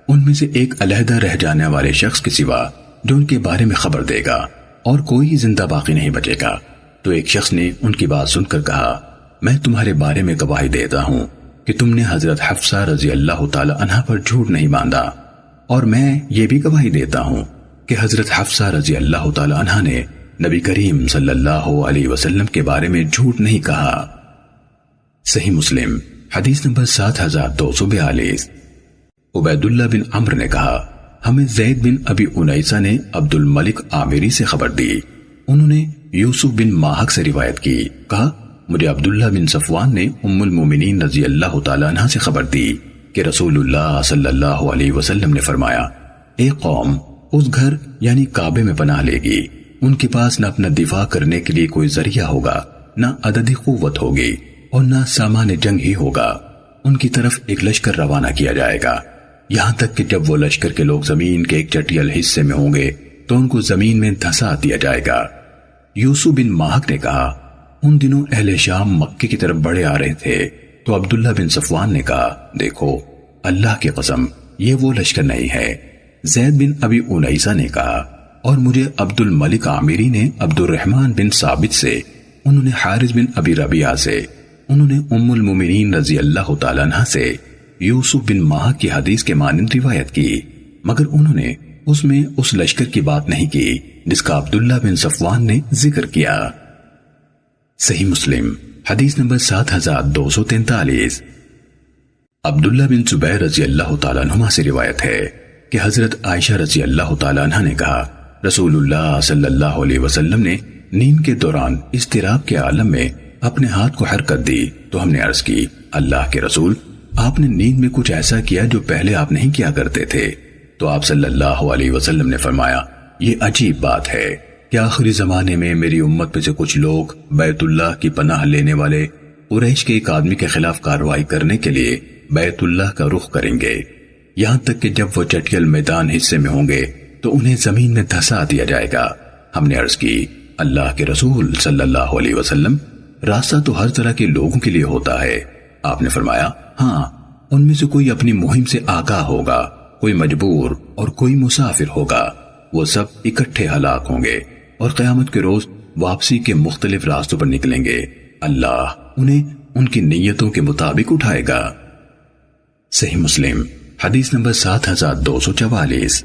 ان میں سے ایک علیحدہ رہ جانے والے شخص کے سوا جو ان کے بارے میں خبر دے گا، اور کوئی زندہ باقی نہیں بچے گا۔ تو ایک شخص نے ان کی بات سن کر کہا، میں تمہارے بارے میں گواہی دیتا ہوں کہ تم نے حضرت حفصہ رضی اللہ تعالی عنہ پر جھوٹ نہیں باندھا، اور میں یہ بھی گواہی دیتا ہوں کہ حضرت حفصہ رضی اللہ تعالی عنہ نے نبی کریم صلی اللہ علیہ وسلم کے بارے میں جھوٹ نہیں کہا۔ صحیح مسلم حدیث نمبر 7242۔ عبید اللہ بن عمرو نے کہا، ہمیں زید بن ابی انیسہ نے عبد الملک عامری سے خبر دی، انہوں نے یوسف بن ماہک سے روایت کی، کہا مجھے عبداللہ بن صفوان نے ام المومنین رضی اللہ تعالیٰ عنہ سے خبر دی کہ رسول اللہ صلی اللہ علیہ وسلم نے فرمایا، ایک قوم اس گھر یعنی کعبے میں پناہ لے گی، ان کے پاس نہ اپنا دفاع کرنے کے لیے کوئی ذریعہ ہوگا، نہ عددی قوت ہوگی، اور نہ سامان جنگ ہی ہوگا، ان کی طرف ایک لشکر روانہ کیا جائے گا، یہاں تک کہ جب وہ لشکر کے لوگ زمین کے ایک چٹیل حصے میں ہوں گے تو ان کو زمین میں دھسا دیا جائے گا۔ یوسف بن ماہک نے کہا ان دنوں اہل شام مکے کی طرف بڑھے آ رہے تھے تو عبداللہ بن صفوان نے کہا دیکھو اللہ کی قسم یہ وہ لشکر نہیں ہے۔ زید بن ابی انیسہ نے کہا اور مجھے عبد الملک عامری نے عبد الرحمن بن ثابت سے، انہوں نے حارث بن ابی ربیعہ سے، انہوں نے ام المومنین رضی اللہ تعالیٰ عنہ سے یوسف بن ماہک کی حدیث کے مانند روایت کی، مگر انہوں نے اس میں اس لشکر کی بات نہیں کی جس کا عبداللہ بن صفوان نے ذکر کیا۔ صحیح مسلم حدیث نمبر 7243۔ عبداللہ بن زبیر رضی اللہ تعالیٰ عنہ سے روایت ہے کہ حضرت عائشہ رضی اللہ تعالیٰ عنہ نے کہا رسول اللہ صلی اللہ علیہ وسلم نے نیند کے دوران اضطراب کے عالم میں اپنے ہاتھ کو حرکت دی تو ہم نے عرض کی اللہ کے رسول آپ نے نیند میں کچھ ایسا کیا جو پہلے آپ نہیں کیا کرتے تھے، تو آپ صلی اللہ علیہ وسلم نے فرمایا یہ عجیب بات ہے کہ آخری زمانے میں میری امت میں سے کچھ لوگ بیت اللہ کی پناہ لینے والے قریش کے ایک آدمی کے خلاف کارروائی کرنے کے لیے بیت اللہ کا رخ کریں گے، یہاں تک کہ جب وہ چٹیل میدان حصے میں ہوں گے تو انہیں زمین میں دھسا دیا جائے گا۔ ہم نے عرض کی اللہ کے رسول صلی اللہ علیہ وسلم راستہ تو ہر طرح کے لوگوں کے لیے ہوتا ہے۔ آپ نے فرمایا ہاں ان میں سے کوئی اپنی مہم سے آگاہ ہوگا، کوئی مجبور اور کوئی مسافر ہوگا، وہ سب اکٹھے ہلاک ہوں گے اور قیامت کے روز واپسی کے مختلف راستوں پر نکلیں گے، اللہ انہیں ان کی نیتوں کے مطابق اٹھائے گا۔ صحیح مسلم حدیث نمبر 7244۔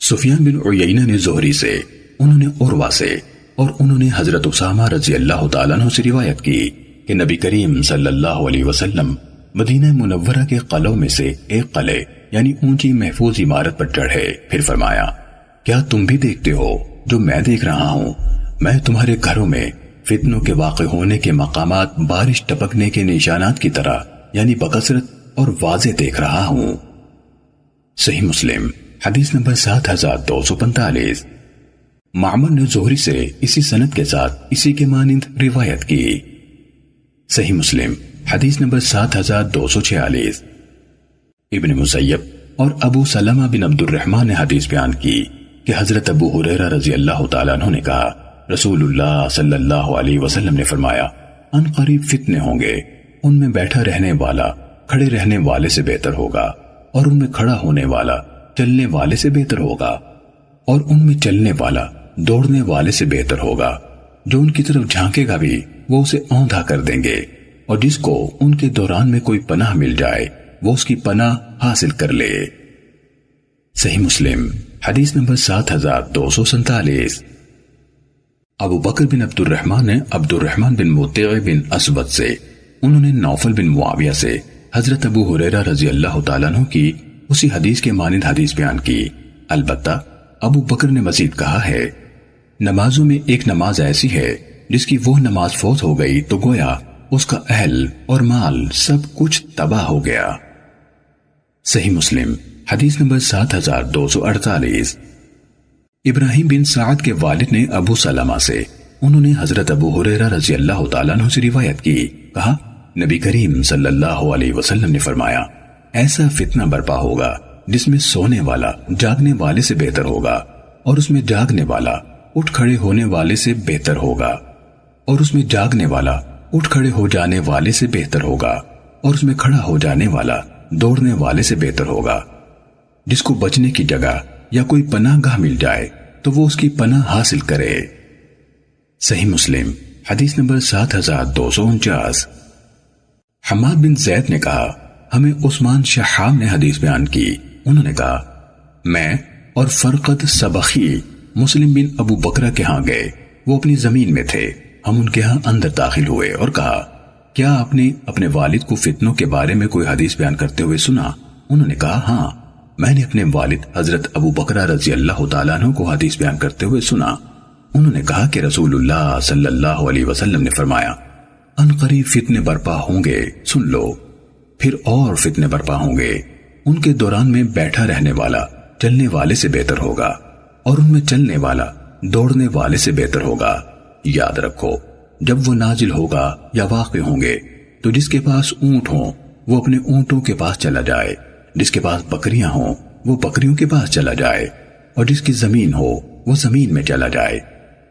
سفیان بن عیینہ نے زہری سے، انہوں نے عروہ سے اور انہوں نے حضرت اسامہ رضی اللہ تعالیٰ عنہ سے روایت کی کہ نبی کریم صلی اللہ علیہ وسلم مدینہ منورہ کے قلعوں میں سے ایک قلعے یعنی اونچی محفوظ عمارت پر چڑھے، پھر فرمایا کیا تم بھی دیکھتے ہو جو میں دیکھ رہا ہوں؟ میں تمہارے گھروں میں فتنوں کے واقع ہونے کے مقامات بارش ٹپکنے کے نشانات کی طرح یعنی بکثرت اور واضح دیکھ رہا ہوں۔ صحیح مسلم حدیث نمبر 7245۔ معمر نے زہری سے اسی سند کے ساتھ اسی کے مانند روایت کی۔ صحیح مسلم حدیث نمبر 7246۔ ابن مسیب اور ابو سلمہ بن عبد الرحمن نے حدیث بیان کی کہ حضرت ابو ہریرہ رضی اللہ تعالیٰ عنہ نے کہا رسول اللہ صلی اللہ علیہ وسلم نے فرمایا ان قریب فتنے ہوں گے، ان میں بیٹھا رہنے والا کھڑے رہنے والے سے بہتر ہوگا اور ان میں کھڑا ہونے والا چلنے والے سے بہتر ہوگا اور ان میں چلنے والا دوڑنے والے سے بہتر ہوگا، جو ان کی طرف جھانکے گا بھی وہ اسے اوندھا کر دیں گے، اور جس کو ان کے دوران میں کوئی پناہ مل جائے وہ اس کی پناہ حاصل کر لے۔ صحیح مسلم حدیث نمبر 7247۔ ابو بکر بن عبد الرحمن نے عبد الرحمن بن مطیع بن اسود سے، انہوں نے نوفل بن معاویہ سے حضرت ابو ہریرہ رضی اللہ تعالیٰ عنہ کی اسی حدیث کے مانند حدیث بیان کی۔ البتہ ابو بکر نے مزید کہا ہے نمازوں میں ایک نماز ایسی ہے جس کی وہ نماز فوت ہو گئی تو گویا اس کا اہل اور مال سب کچھ تباہ ہو گیا۔ صحیح مسلم حدیث نمبر 7248۔ ابراہیم بن سعد کے والد نے ابو سلمہ سے، انہوں نے حضرت ابو ہریرہ رضی اللہ تعالیٰ عنہ سے روایت کی، کہا نبی کریم صلی اللہ علیہ وسلم نے فرمایا ایسا فتنہ برپا ہوگا جس میں سونے والا جاگنے والے سے بہتر ہوگا اور اس میں جاگنے والا اٹھ کھڑے ہونے والے سے بہتر ہوگا اور اس میں جاگنے والا اٹھ کھڑے ہو جانے والے سے بہتر ہوگا اور اس میں کھڑا ہو جانے والا دوڑنے والے سے بہتر ہوگا، جس کو بچنے کی جگہ یا کوئی پناہ گاہ مل جائے تو وہ اس کی پناہ حاصل کرے۔ صحیح مسلم حدیث نمبر 7249۔ حماد بن زید نے کہا ہمیں عثمان شحام نے حدیث بیان کی، انہوں نے کہا میں اور فرقد سبخی مسلم بن ابو بکرہ کے ہاں گئے، وہ اپنی زمین میں تھے، ہم ان کے ہاں اندر داخل ہوئے اور کہا کیا آپ نے اپنے والد کو فتنوں کے بارے میں کوئی حدیث بیان کرتے ہوئے سنا؟ انہوں نے کہا ہاں میں نے اپنے والد حضرت ابو بکرہ رضی اللہ تعالیٰ عنہ کو حدیث بیان کرتے ہوئے سنا۔ انہوں نے کہا کہ رسول اللہ صلی اللہ علیہ وسلم نے فرمایا ان قریب فتنے برپا ہوں گے، سن لو، پھر اور فتنے برپا ہوں گے، ان کے دوران میں بیٹھا رہنے والا چلنے والے سے بہتر ہوگا اور ان میں چلنے والا دوڑنے والے سے بہتر ہوگا۔ یاد رکھو جب وہ نازل ہوگا یا واقع ہوں گے تو جس کے پاس اونٹ ہوں وہ اپنے اونٹوں کے پاس چلا جائے، جس کے پاس بکریاں ہوں وہ بکریوں کے پاس چلا جائے، اور جس کی زمین ہو وہ زمین میں چلا جائے۔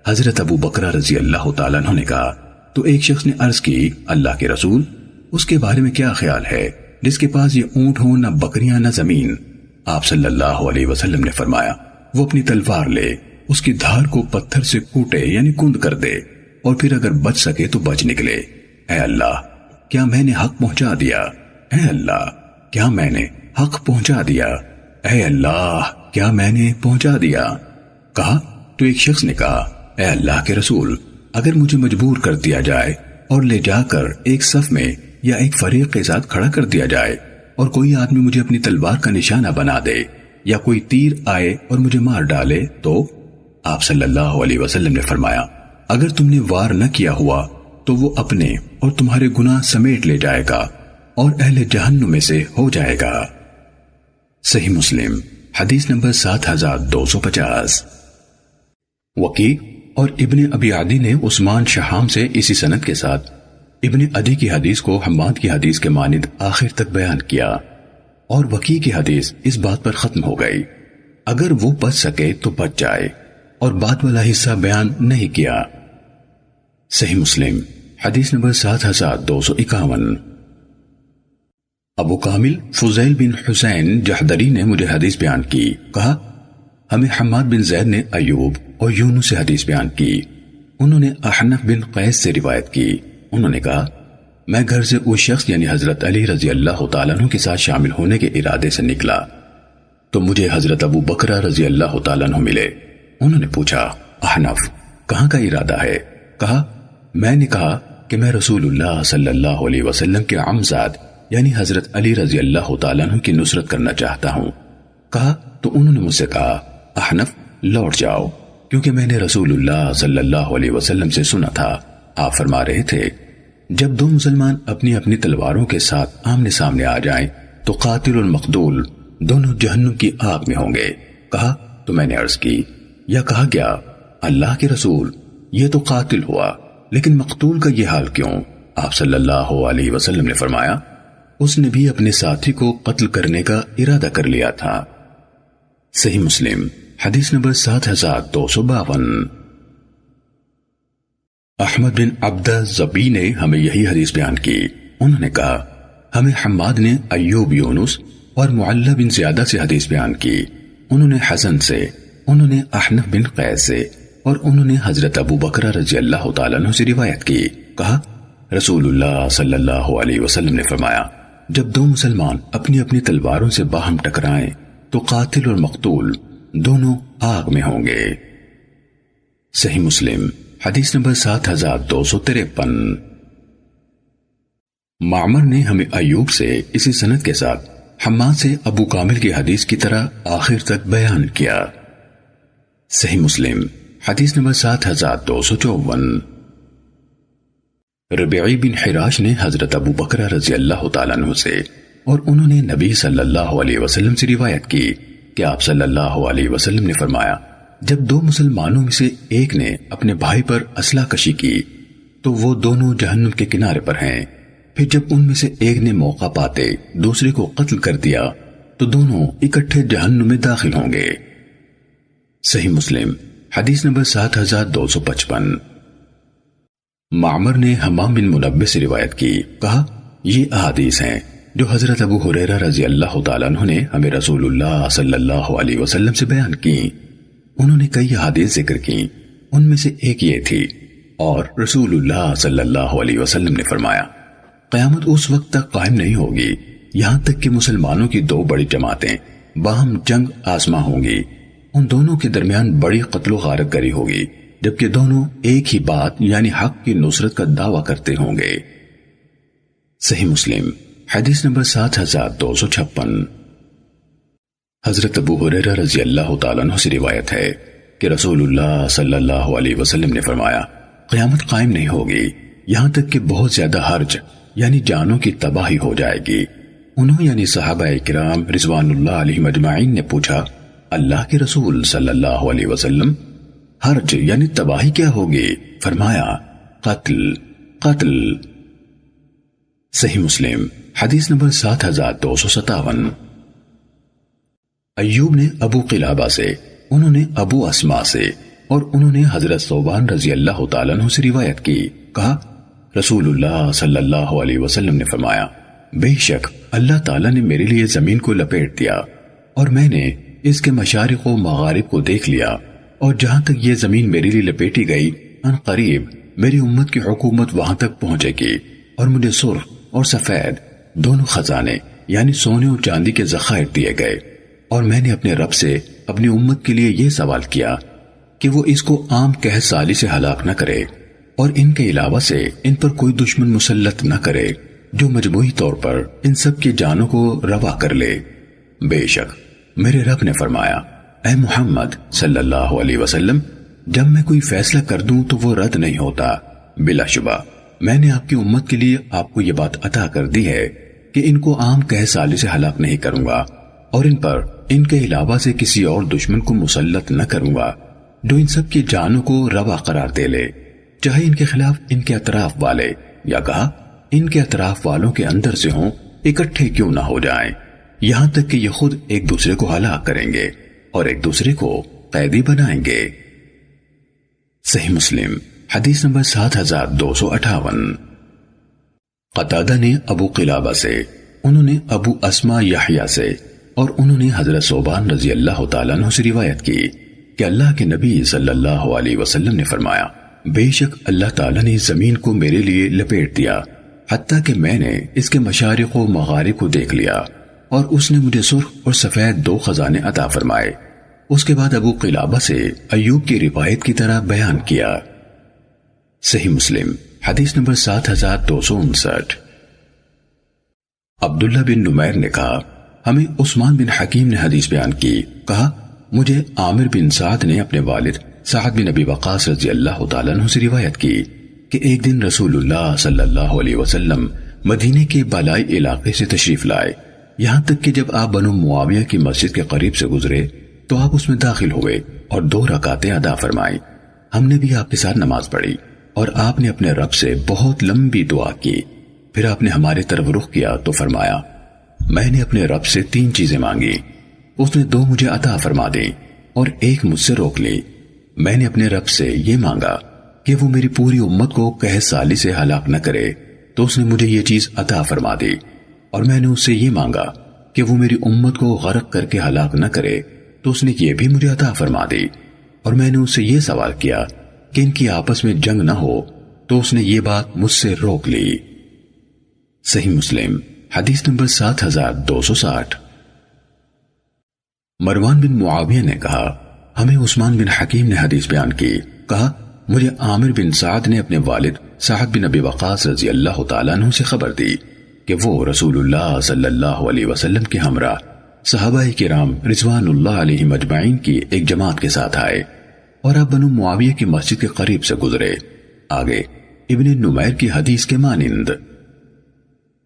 حضرت ابو بکرہ رضی اللہ تعالیٰ عنہ نے کہا تو ایک شخص نے عرض کی اللہ کے رسول اس کے بارے میں کیا خیال ہے جس کے پاس یہ اونٹ ہو نہ بکریاں نہ زمین؟ آپ صلی اللہ علیہ وسلم نے فرمایا وہ اپنی تلوار لے اس کی دھار کو پتھر سے کوٹے یعنی کند کر دے اور پھر اگر بچ سکے تو بچ نکلے۔ اے اللہ کیا میں نے حق پہنچا دیا؟ اے اللہ کیا میں نے حق پہنچا دیا؟ اے اللہ کیا میں نے پہنچا دیا؟ کہا تو ایک شخص نے کہا اے اللہ کے رسول اگر مجھے مجبور کر دیا جائے اور لے جا کر ایک صف میں یا ایک فریق کے ساتھ کھڑا کر دیا جائے اور کوئی آدمی مجھے اپنی تلوار کا نشانہ بنا دے یا کوئی تیر آئے اور مجھے مار ڈالے تو؟ آپ صلی اللہ علیہ وسلم نے فرمایا اگر تم نے وار نہ کیا ہوا تو وہ اپنے اور تمہارے گناہ سمیٹ لے جائے گا اور اہل جہنم میں سے ہو جائے گا۔ صحیح مسلم حدیث نمبر 7250۔ وکی اور ابن ابی عدی نے عثمان شہام سے اسی سند کے ساتھ ابن عدی کی حدیث کو حماد کی حدیث کے مانند آخر تک بیان کیا اور وکی کی حدیث اس بات پر ختم ہو گئی اگر وہ بچ سکے تو بچ جائے اور بعد والا حصہ بیان نہیں کیا۔ صحیح مسلم حدیث نمبر 7251۔ ابو کامل فضیل بن حسین جحدری نے مجھے حدیث بیان کی، کہا ہمیں حماد بن زید نے ایوب اور یونس سے حدیث بیان کی، انہوں نے احنف بن قیس سے روایت کی، انہوں نے کہا میں گھر سے اس شخص یعنی حضرت علی رضی اللہ تعالیٰ عنہ کے ساتھ شامل ہونے کے ارادے سے نکلا تو مجھے حضرت ابو بکرہ رضی اللہ تعالیٰ عنہ ملے۔ انہوں نے پوچھا احنف کہاں کا ارادہ ہے؟ کہا میں نے کہا کہ میں رسول اللہ صلی اللہ علیہ وسلم کے عمزاد یعنی حضرت علی رضی اللہ تعالیٰ عنہ کی نصرت کرنا چاہتا ہوں۔ کہا تو انہوں نے مجھ سے کہا احنف لوٹ جاؤ کیونکہ میں نے رسول اللہ صلی اللہ علیہ وسلم سے سنا تھا آپ فرما رہے تھے جب دو مسلمان اپنی اپنی تلواروں کے ساتھ آمنے سامنے آ جائیں تو قاتل اور مقتول دونوں جہنم کی آگ میں ہوں گے۔ کہا تو میں نے عرض کی یا کہا گیا اللہ کے رسول یہ تو قاتل ہوا لیکن مقتول کا یہ حال کیوں؟ آپ صلی اللہ علیہ وسلم نے فرمایا اس نے بھی اپنے ساتھی کو قتل کرنے کا ارادہ کر لیا تھا۔ صحیح مسلم حدیث نمبر 7252۔ احمد بن عبدہ زبی نے ہمیں یہی حدیث بیان کی، انہوں نے کہا ہمیں حماد نے ایوب یونس اور معلہ بن زیادہ سے حدیث بیان کی، انہوں نے حسن سے، انہوں نے احنف بن قیس سے اور انہوں نے حضرت ابو بکرہ رضی اللہ تعالیٰ عنہ سے روایت کی۔ کہا رسول اللہ صلی اللہ علیہ وسلم نے فرمایا جب دو مسلمان اپنی اپنی تلواروں سے باہم ٹکرائیں تو قاتل اور مقتول دونوں آگ میں ہوں گے۔ صحیح مسلم حدیث نمبر 7253۔ معمر نے ہمیں ایوب سے اسی سند کے ساتھ حماد سے ابو کامل کی حدیث کی طرح آخر تک بیان کیا۔ صحیح مسلم حدیث نمبر 7254۔ ربیعی بن حراش نے حضرت ابو بکرہ رضی اللہ تعالیٰ عنہ سے اور انہوں نے نبی صلی اللہ علیہ وسلم سے روایت کی کہ آپ صلی اللہ علیہ وسلم نے فرمایا جب دو مسلمانوں میں سے ایک نے اپنے بھائی پر اسلحہ کشی کی تو وہ دونوں جہنم کے کنارے پر ہیں، پھر جب ان میں سے ایک نے موقع پاتے دوسرے کو قتل کر دیا تو دونوں اکٹھے جہنم میں داخل ہوں گے۔ صحیح مسلم حدیث نمبر 7255۔ معمر نے حمام بن منبہ سے روایت کی، کہا یہ احادیث ہیں جو حضرت ابو ہریرہ رضی اللہ تعالیٰ عنہ نے ہمیں رسول اللہ صلی اللہ علیہ وسلم سے بیان کی۔ انہوں نے کئی احادیث ذکر کی، ان میں سے ایک یہ تھی اور رسول اللہ صلی اللہ علیہ وسلم نے فرمایا قیامت اس وقت تک قائم نہیں ہوگی یہاں تک کہ مسلمانوں کی دو بڑی جماعتیں باہم جنگ آزما ہوں گی، ان دونوں کے درمیان بڑی قتل و غارت گری ہوگی جبکہ دونوں ایک ہی بات یعنی حق کی نصرت کا دعویٰ کرتے ہوں گے۔ صحیح مسلم حدیث نمبر 7256۔ حضرت ابو ہریرہ رضی اللہ تعالیٰ عنہ سے روایت ہے کہ رسول اللہ صلی اللہ علیہ وسلم نے فرمایا قیامت قائم نہیں ہوگی یہاں تک کہ بہت زیادہ حرج یعنی جانوں کی تباہی ہو جائے گی۔ انہوں یعنی صحابہ کرام رضوان اللہ علیہ مجمعین نے پوچھا اللہ کے رسول صلی اللہ علیہ وسلم حرج یعنی تباہی کیا ہوگی؟ فرمایا قتل قتل۔ صحیح مسلم حدیث نمبر 7257۔ ایوب نے ابو قلابہ سے انہوں نے ابو اسما سے اور انہوں نے حضرت ثوبان رضی اللہ تعالیٰ عنہ سے روایت کی، کہا رسول اللہ صلی اللہ علیہ وسلم نے فرمایا، بے شک اللہ تعالیٰ نے میرے لیے زمین کو لپیٹ دیا اور میں نے اس کے مشارق و مغارب کو دیکھ لیا، اور جہاں تک یہ زمین میرے لیے لپیٹی گئی ان قریب میری امت کی حکومت وہاں تک پہنچے گی، اور مجھے سرخ اور سفید دونوں خزانے یعنی سونے اور چاندی کے ذخائر دیے گئے، اور میں نے اپنے رب سے اپنی امت کے لیے یہ سوال کیا کہ وہ اس کو عام قحط سالی سے ہلاک نہ کرے، اور ان کے علاوہ سے ان پر کوئی دشمن مسلط نہ کرے جو مجموعی طور پر ان سب کی جانوں کو روا کر لے۔ بے شک میرے رب نے فرمایا، اے محمد صلی اللہ علیہ وسلم، جب میں کوئی فیصلہ کر دوں تو وہ رد نہیں ہوتا، بلا شبہ میں نے آپ کی امت کے لیے آپ کو یہ بات عطا کر دی ہے کہ ان کو عام قحط سالی سے ہلاک نہیں کروں گا، اور ان پر ان کے علاوہ سے کسی اور دشمن کو مسلط نہ کروں گا جو ان سب کی جانوں کو روا قرار دے لے، چاہے ان کے خلاف ان کے اطراف والے یا کہا ان کے اطراف والوں کے اندر سے ہوں اکٹھے کیوں نہ ہو جائیں، یہاں تک کہ یہ خود ایک دوسرے کو ہلاک کریں گے اور ایک دوسرے کو قیدی بنائیں گے۔ صحیح مسلم حدیث نمبر 7258۔ قتادہ نے ابو قلابہ سے، انہوں نے ابو اسما یحییٰ سے، اور انہوں نے حضرت ثوبان رضی اللہ تعالیٰ عنہ سے روایت کی کہ اللہ کے نبی صلی اللہ علیہ وسلم نے فرمایا، بے شک اللہ تعالیٰ نے زمین کو میرے لیے لپیٹ دیا حتیٰ کہ میں نے اس کے مشارق و مغارب کو دیکھ لیا، اور اس نے مجھے سرخ اور سفید دو خزانے عطا فرمائے۔ اس کے بعد ابو قلابہ سے ایوب کی روایت کی طرح بیان کیا۔ صحیح مسلم حدیث نمبر 7259۔ عبداللہ بن نمیر نے کہا، ہمیں عثمان بن حکیم نے حدیث بیان کی، کہا مجھے عامر بن سعد نے اپنے والد سعد بن ابی وقاص رضی اللہ تعالیٰ عنہ سے روایت کی کہ ایک دن رسول اللہ صلی اللہ علیہ وسلم مدینے کے بالائی علاقے سے تشریف لائے، یہاں تک کہ جب آپ بنو معاویہ کی مسجد کے قریب سے گزرے تو آپ اس میں داخل ہوئے اور 2 رکعتیں ادا فرمائیں۔ ہم نے بھی آپ کے ساتھ نماز پڑھی اور آپ نے اپنے رب سے بہت لمبی دعا کی، پھر آپ نے ہمارے طرف رخ کیا تو فرمایا، میں نے اپنے رب سے 3 چیزیں مانگی، اس نے 2 مجھے عطا فرما دی اور 1 مجھ سے روک لی۔ میں نے اپنے رب سے یہ مانگا کہ وہ میری پوری امت کو قحط سالی سے ہلاک نہ کرے، تو اس نے مجھے یہ چیز عطا فرما دی، اور میں نے اس سے یہ مانگا کہ وہ میری امت کو غرق کر کے ہلاک نہ کرے، تو اس نے یہ بھی مجھے عطا فرما دی، اور میں نے اس سے یہ سوال کیا کہ ان کی آپس میں جنگ نہ ہو، تو اس نے یہ بات مجھ سے روک لی۔ صحیح مسلم حدیث نمبر 7260۔ مروان بن معاویہ نے کہا، ہمیں عثمان بن حکیم نے حدیث بیان کی، کہا مجھے عامر بن سعد نے اپنے والد سعد بن ابی وقاص رضی اللہ تعالیٰ عنہ سے خبر دی کہ وہ رسول اللہ صلی اللہ علیہ وسلم کے ہمراہ صحابہ کرام رضوان اللہ علیہ مجمعین کی ایک جماعت کے ساتھ آئے، اور آپ بنو معاویہ کی مسجد کے قریب سے گزرے۔ آگے ابن نمیر کی حدیث کے مانند۔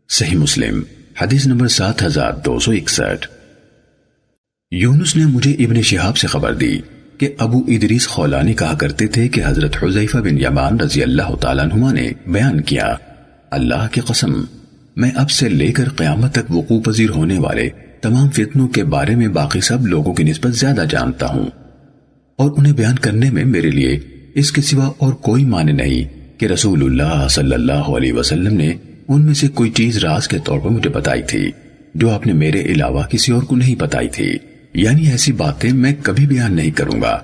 صحیح مسلم حدیث نمبر 7261۔ یونس نے مجھے ابن شہاب سے خبر دی کہ ابو ادریس خولانی کہا کرتے تھے کہ حضرت حذیفہ بن یمان رضی اللہ تعالیٰ عنہ نے بیان کیا، اللہ کی قسم میں اب سے لے کر قیامت تک وقوع پذیر ہونے والے تمام فتنوں کے بارے میں باقی سب لوگوں کی نسبت زیادہ جانتا ہوں، اور انہیں بیان کرنے میں میرے لیے اس کے سوا اور کوئی معنی نہیں کہ رسول اللہ صلی اللہ علیہ وسلم نے ان میں سے کوئی چیز راز کے طور پر مجھے بتائی تھی جو آپ نے میرے علاوہ کسی اور کو نہیں بتائی تھی، یعنی ایسی باتیں میں کبھی بیان نہیں کروں گا۔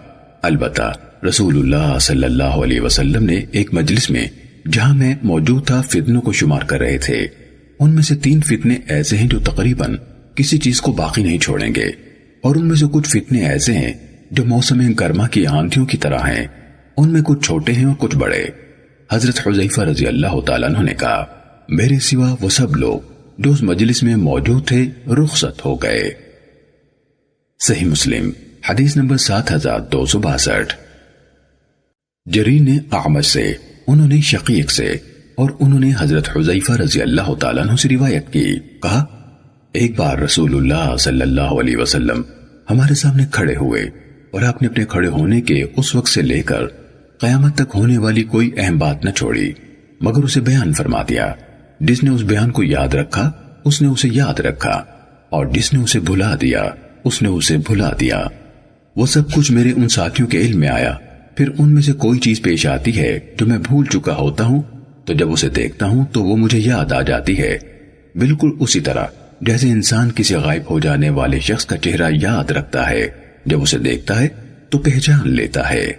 البتہ رسول اللہ صلی اللہ علیہ وسلم نے ایک مجلس میں جہاں میں موجود تھا فتنوں کو شمار کر رہے تھے، ان میں سے 3 فتنے ایسے ہیں جو تقریباً کسی چیز کو باقی نہیں چھوڑیں گے، اور ان میں سے کچھ فتنے ایسے ہیں جو موسم گرما کی آندھیوں کی طرح ہیں، ان میں کچھ چھوٹے ہیں اور کچھ بڑے۔ حضرت حذیفہ رضی اللہ تعالیٰ عنہ نے کہا، میرے سوا وہ سب لوگ جو اس مجلس میں موجود تھے رخصت ہو گئے۔ صحیح مسلم حدیث نمبر 7262۔ جریر نے اعمش سے، انہوں نے شقیق سے، اور انہوں نے حضرت حذیفہ رضی اللہ تعالیٰ عنہ سے روایت کی، کہا ایک بار رسول اللہ صلی اللہ علیہ وسلم ہمارے سامنے کھڑے ہوئے، اور آپ نے اپنے کھڑے ہونے کے اس وقت سے لے کر قیامت تک ہونے والی کوئی اہم بات نہ چھوڑی مگر اسے بیان فرما دیا۔ جس نے اس بیان کو یاد رکھا اس نے اسے یاد رکھا، اور جس نے اسے بھلا دیا اس نے اسے بھلا دیا۔ وہ سب کچھ میرے ان ساتھیوں کے علم میں آیا، پھر ان میں سے کوئی چیز پیش آتی ہے جو میں بھول چکا ہوتا ہوں، تو جب اسے دیکھتا ہوں تو وہ مجھے یاد آ جاتی ہے، بالکل اسی طرح جیسے انسان کسی غائب ہو جانے والے شخص کا چہرہ یاد رکھتا ہے، جب اسے دیکھتا ہے تو پہچان لیتا ہے۔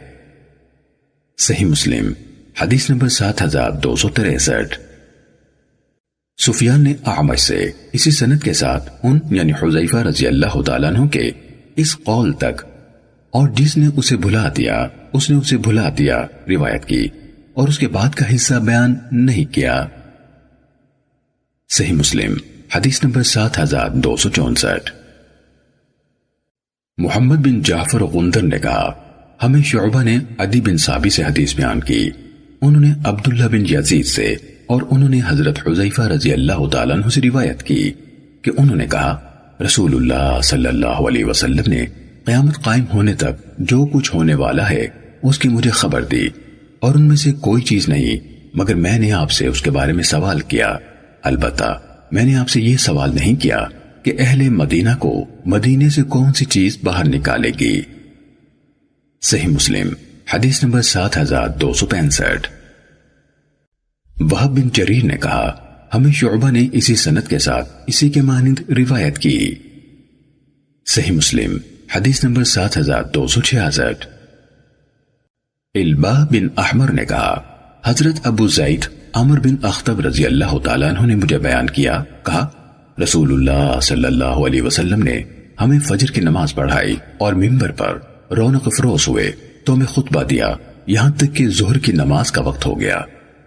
صحیح مسلم حدیث نمبر 7263۔ سفیان نے اعمش سے اسی سند کے ساتھ ان یعنی حذیفہ رضی اللہ تعالیٰ عنہ کے اس قول تک اور جس نے اسے بھلا دیا اس نے اسے بھلا دیا روایت کی اور اس کے بعد کا حصہ بیان نہیں کیا۔ صحیح مسلم حدیث نمبر 7264۔ محمد بن جعفر غندر نے کہا ہمیں شعبہ نے عدی بن ثابت سے حدیث بیان کی، انہوں نے عبداللہ بن یزید سے اور انہوں نے حضرت حذیفہ رضی اللہ تعالیٰ عنہ سے روایت کی کہ انہوں نے کہا رسول اللہ صلی اللہ علیہ وسلم نے قیامت قائم ہونے تک جو کچھ ہونے والا ہے اس کی مجھے خبر دی، اور ان میں سے کوئی چیز نہیں مگر میں نے آپ سے اس کے بارے میں سوال کیا، البتہ میں نے آپ سے یہ سوال نہیں کیا کہ اہل مدینہ کو مدینے سے کون سی چیز باہر نکالے گی۔ صحیح مسلم حدیث نمبر 7265۔ وہب بن جریر نے کہا ہمیں شعبہ نے اسی سند کے ساتھ اسی کے مانند روایت کی۔ صحیح مسلم حدیث نمبر 7266۔ البا بن احمر نے کہا حضرت ابو زید عمر بن اخطب رضی اللہ تعالیٰ عنہ نے مجھے بیان کیا، کہا رسول اللہ صلی اللہ علیہ وسلم نے ہمیں فجر کی نماز پڑھائی اور منبر پر رونق افروز ہوئے تو ہمیں خطبہ دیا یہاں تک کہ ظہر کی نماز کا وقت ہو گیا،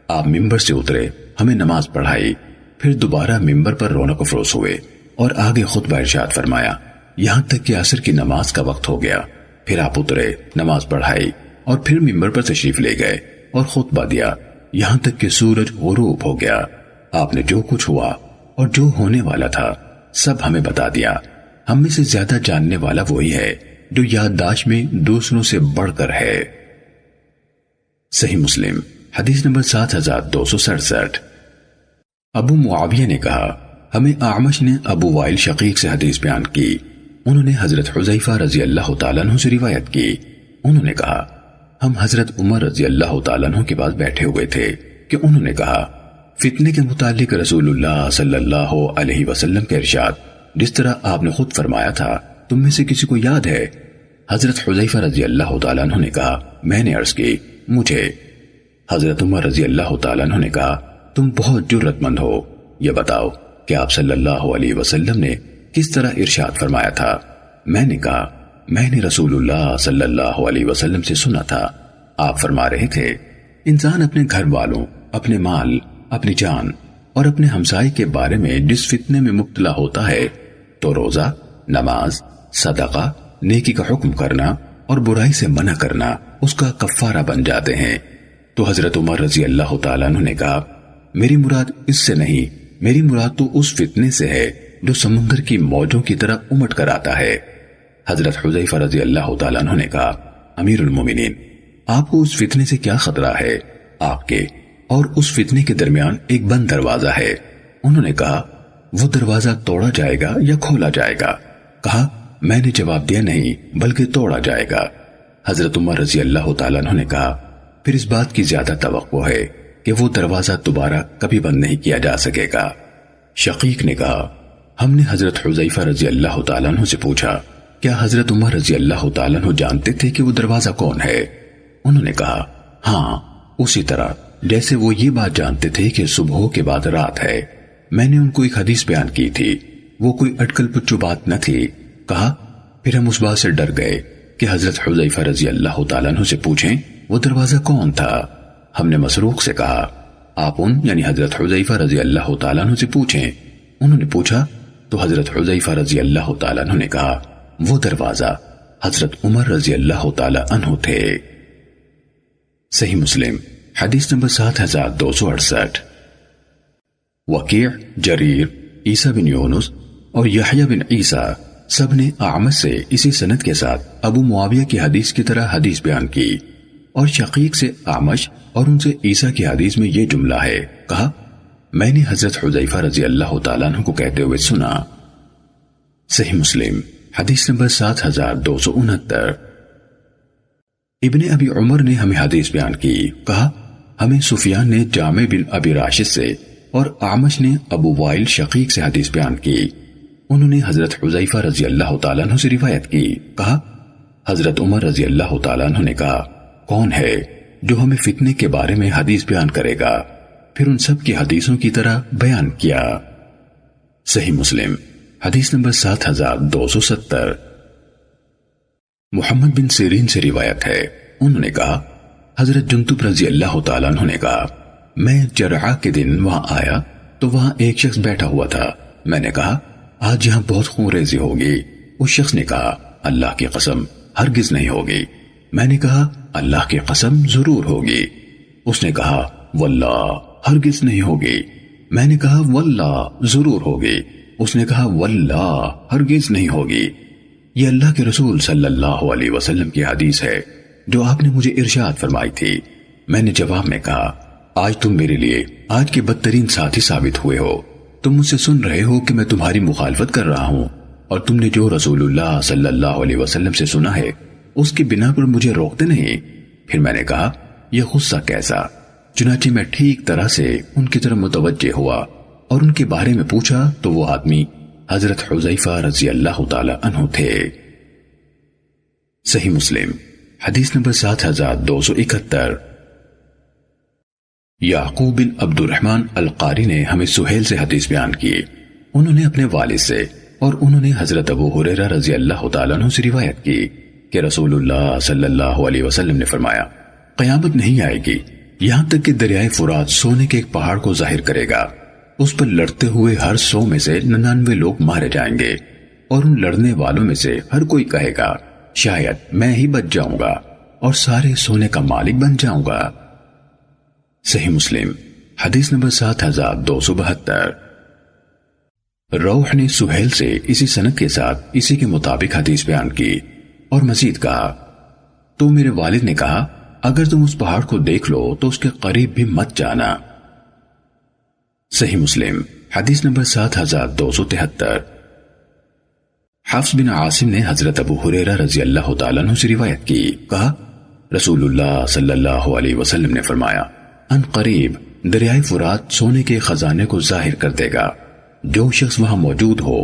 آپ منبر سے اترے ہمیں نماز پڑھائی، پھر دوبارہ منبر پر رونق افروز ہوئے اور آگے خطبہ ارشاد فرمایا یہاں تک کہ عصر کی نماز کا وقت ہو گیا، پھر آپ اترے نماز پڑھائی اور پھر منبر پر تشریف لے گئے اور خطبہ دیا یہاں تک کہ سورج غروب ہو گیا، آپ نے جو کچھ ہوا اور جو ہونے والا تھا سب ہمیں بتا دیا، ہم میں سے زیادہ جاننے والا وہی ہے جو یادداشت میں دوسروں سے بڑھ کر ہے۔ صحیح مسلم حدیث نمبر 7267۔ ابو معاویہ نے کہا ہمیں اعمش نے ابو وائل شقیق سے حدیث بیان کی، انہوں نے حضرت حذیفہ رضی اللہ تعالیٰ عنہ سے روایت کی، انہوں نے کہا ہم حضرت عمر رضی اللہ تعالیٰ عنہ کے پاس بیٹھے ہوئے تھے کہ انہوں نے کہا فتنے کے متعلق رسول اللہ صلی اللہ علیہ وسلم کے ارشاد جس طرح آپ نے خود فرمایا تھا تم میں سے کسی کو یاد ہے؟ حضرت حذیفہ رضی اللہ تعالیٰ عنہ نے کہا میں نے عرض کی مجھے۔ حضرت عمر رضی اللہ تعالیٰ عنہ نے کہا تم بہت جرت مند ہو، یہ بتاؤ کہ آپ صلی اللہ علیہ وسلم نے کس طرح ارشاد فرمایا تھا؟ میں نے کہا میں نے رسول اللہ صلی اللہ علیہ وسلم سے سنا تھا، آپ فرما رہے تھے انسان اپنے گھر والوں، اپنے مال، اپنی جان اور اپنے ہمسائے کے بارے میں جس فتنے میں مبتلا ہوتا ہے تو روزہ، نماز، صدقہ، نیکی کا حکم کرنا اور برائی سے منع کرنا اس کا کفارہ بن جاتے ہیں۔ تو حضرت عمر رضی اللہ تعالیٰ عنہ نے کہا میری مراد اس سے نہیں، میری مراد تو اس فتنے سے ہے جو سمندر کی موجوں کی طرح امٹ کر آتا ہے۔ حضرت حذیفہ رضی اللہ تعالیٰ عنہ نے کہا امیر المومنین آپ کو اس فتنے سے کیا خطرہ ہے؟ آپ کے اور اس فتنے کے درمیان ایک بند دروازہ ہے۔ انہوں نے کہا وہ دروازہ توڑا جائے گا یا کھولا جائے گا؟ کہا میں نے جواب دیا نہیں بلکہ توڑا جائے گا۔ حضرت عمر رضی اللہ تعالیٰ عنہ نے کہا پھر اس بات کی زیادہ توقع ہے کہ وہ دروازہ دوبارہ کبھی بند نہیں کیا جا سکے گا۔ شقیق نے کہا ہم نے حضرت حذیفہ رضی اللہ تعالیٰ عنہ سے پوچھا کیا حضرت عمر رضی اللہ تعالیٰ عنہ جانتے تھے کہ وہ دروازہ کون ہے؟ انہوں نے کہا ہاں اسی طرح جیسے وہ یہ بات جانتے تھے کہ صبح کے بعد رات ہے۔ میں نے ان کو ایک حدیث بیان کی تھی، وہ کوئی اٹکل پچو بات نہ تھی۔ کہا پھر ہم اس بات سے ڈر گئے کہ حضرت حذیفہ رضی اللہ تعالیٰ عنہ سے پوچھیں وہ دروازہ کون تھا۔ ہم نے مسروق سے کہا آپ ان یعنی حضرت حذیفہ رضی اللہ تعالیٰ عنہ سے پوچھیں۔ انہوں نے پوچھا تو حضرت حذیفہ رضی اللہ تعالیٰ عنہ نے کہا وہ دروازہ حضرت عمر رضی اللہ تعالیٰ عنہ تھے۔ صحیح مسلم حدیث نمبر 7268۔ وکیع، جریر، عیسیٰ بن یونس اور یحییٰ بن عیسیٰ سب نے اعمش سے اسی سند کے ساتھ ابو معاویہ کی حدیث کی طرح حدیث بیان کی، اور شقیق سے اعمش اور ان سے عیسیٰ کی حدیث میں یہ جملہ ہے، کہا میں نے حضرت حذیفہ رضی اللہ تعالیٰ عنہ کو کہتے ہوئے سنا۔ صحیح مسلم حدیث نمبر 7269۔ ابن ابی عمر نے ہمیں حدیث بیان کی، کہا ہمیں سفیان نے جامع بن ابی راشد سے اور اعمش نے ابو وائل شقیق سے حدیث بیان کی۔ انہوں نے حضرت حذیفہ رضی اللہ تعالیٰ عنہ سے روایت کی، کہا حضرت عمر رضی اللہ تعالیٰ عنہ نے کہا کون ہے جو ہمیں فتنے کے بارے میں حدیث بیان کرے گا؟ پھر ان سب کی حدیثوں کی طرح بیان کیا۔ صحیح مسلم حدیث نمبر 7270۔ محمد بن سیرین سے روایت ہے، انہوں نے کہا حضرت جندب رضی اللہ تعالیٰ عنہ نے کہا میں جرعہ کے دن وہاں آیا تو وہاں ایک شخص بیٹھا ہوا تھا۔ میں نے کہا آج یہاں بہت خون ریزی ہوگی۔ اس شخص نے کہا اللہ کی قسم ہرگز نہیں ہوگی۔ میں نے کہا اللہ کی قسم ضرور ہوگی۔ اس نے کہا واللہ ہرگز نہیں ہوگی۔ میں نے کہا واللہ ضرور ہوگی۔ اس نے کہا واللہ ہرگز نہیں ہوگی۔ یہ اللہ کے رسول صلی اللہ علیہ وسلم کی حدیث ہے جو آپ نے مجھے ارشاد فرمائی تھی۔ میں نے جواب میں کہا آج تم میرے لیے آج کے بدترین ساتھی ثابت ہوئے ہو۔ تم مجھ سے سن رہے ہو کہ میں تمہاری مخالفت کر رہا ہوں، اور تم نے جو رسول اللہ صلی اللہ علیہ وسلم سے سنا ہے اس کی بنا پر مجھے روکتے نہیں۔ پھر میں نے کہا یہ غصہ کیسا؟ چنانچہ میں ٹھیک طرح سے ان کی طرف متوجہ ہوا اور ان کے بارے میں پوچھا تو وہ آدمی حضرت حذیفہ رضی اللہ تعالی عنہ تھے۔ صحیح مسلم حدیث نمبر 7271۔ یعقوب بن عبد الرحمن القاری نے ہمیں سہیل سے حدیث بیان کی، انہوں نے اپنے والد سے اور انہوں نے حضرت ابو ہریرہ رضی اللہ تعالیٰ عنہ سے روایت کی کہ رسول اللہ صلی اللہ علیہ وسلم نے فرمایا قیامت نہیں آئے گی یہاں تک کہ دریائے فرات سونے کے ایک پہاڑ کو ظاہر کرے گا، اس پر لڑتے ہوئے ہر 100 میں سے 99 لوگ مارے جائیں گے، اور ان لڑنے والوں میں سے ہر کوئی کہے گا شاید میں ہی بچ جاؤں گا اور سارے سونے کا مالک بن جاؤں گا۔ صحیح مسلم حدیث نمبر 7272۔ روح نے سہیل سے اسی سند کے ساتھ اسی کے مطابق حدیث بیان کی اور مزید کہا تو میرے والد نے کہا اگر تم اس پہاڑ کو دیکھ لو تو اس کے قریب بھی مت جانا۔ صحیح مسلم حدیث نمبر 7273۔ حفص بن عاصم نے حضرت ابو ہریرہ رضی اللہ تعالیٰ عنہ سے روایت کی، کہا رسول اللہ صلی اللہ علیہ وسلم نے فرمایا ان قریب دریائے فرات سونے کے خزانے کو ظاہر کر دے گا، جو شخص وہاں موجود ہو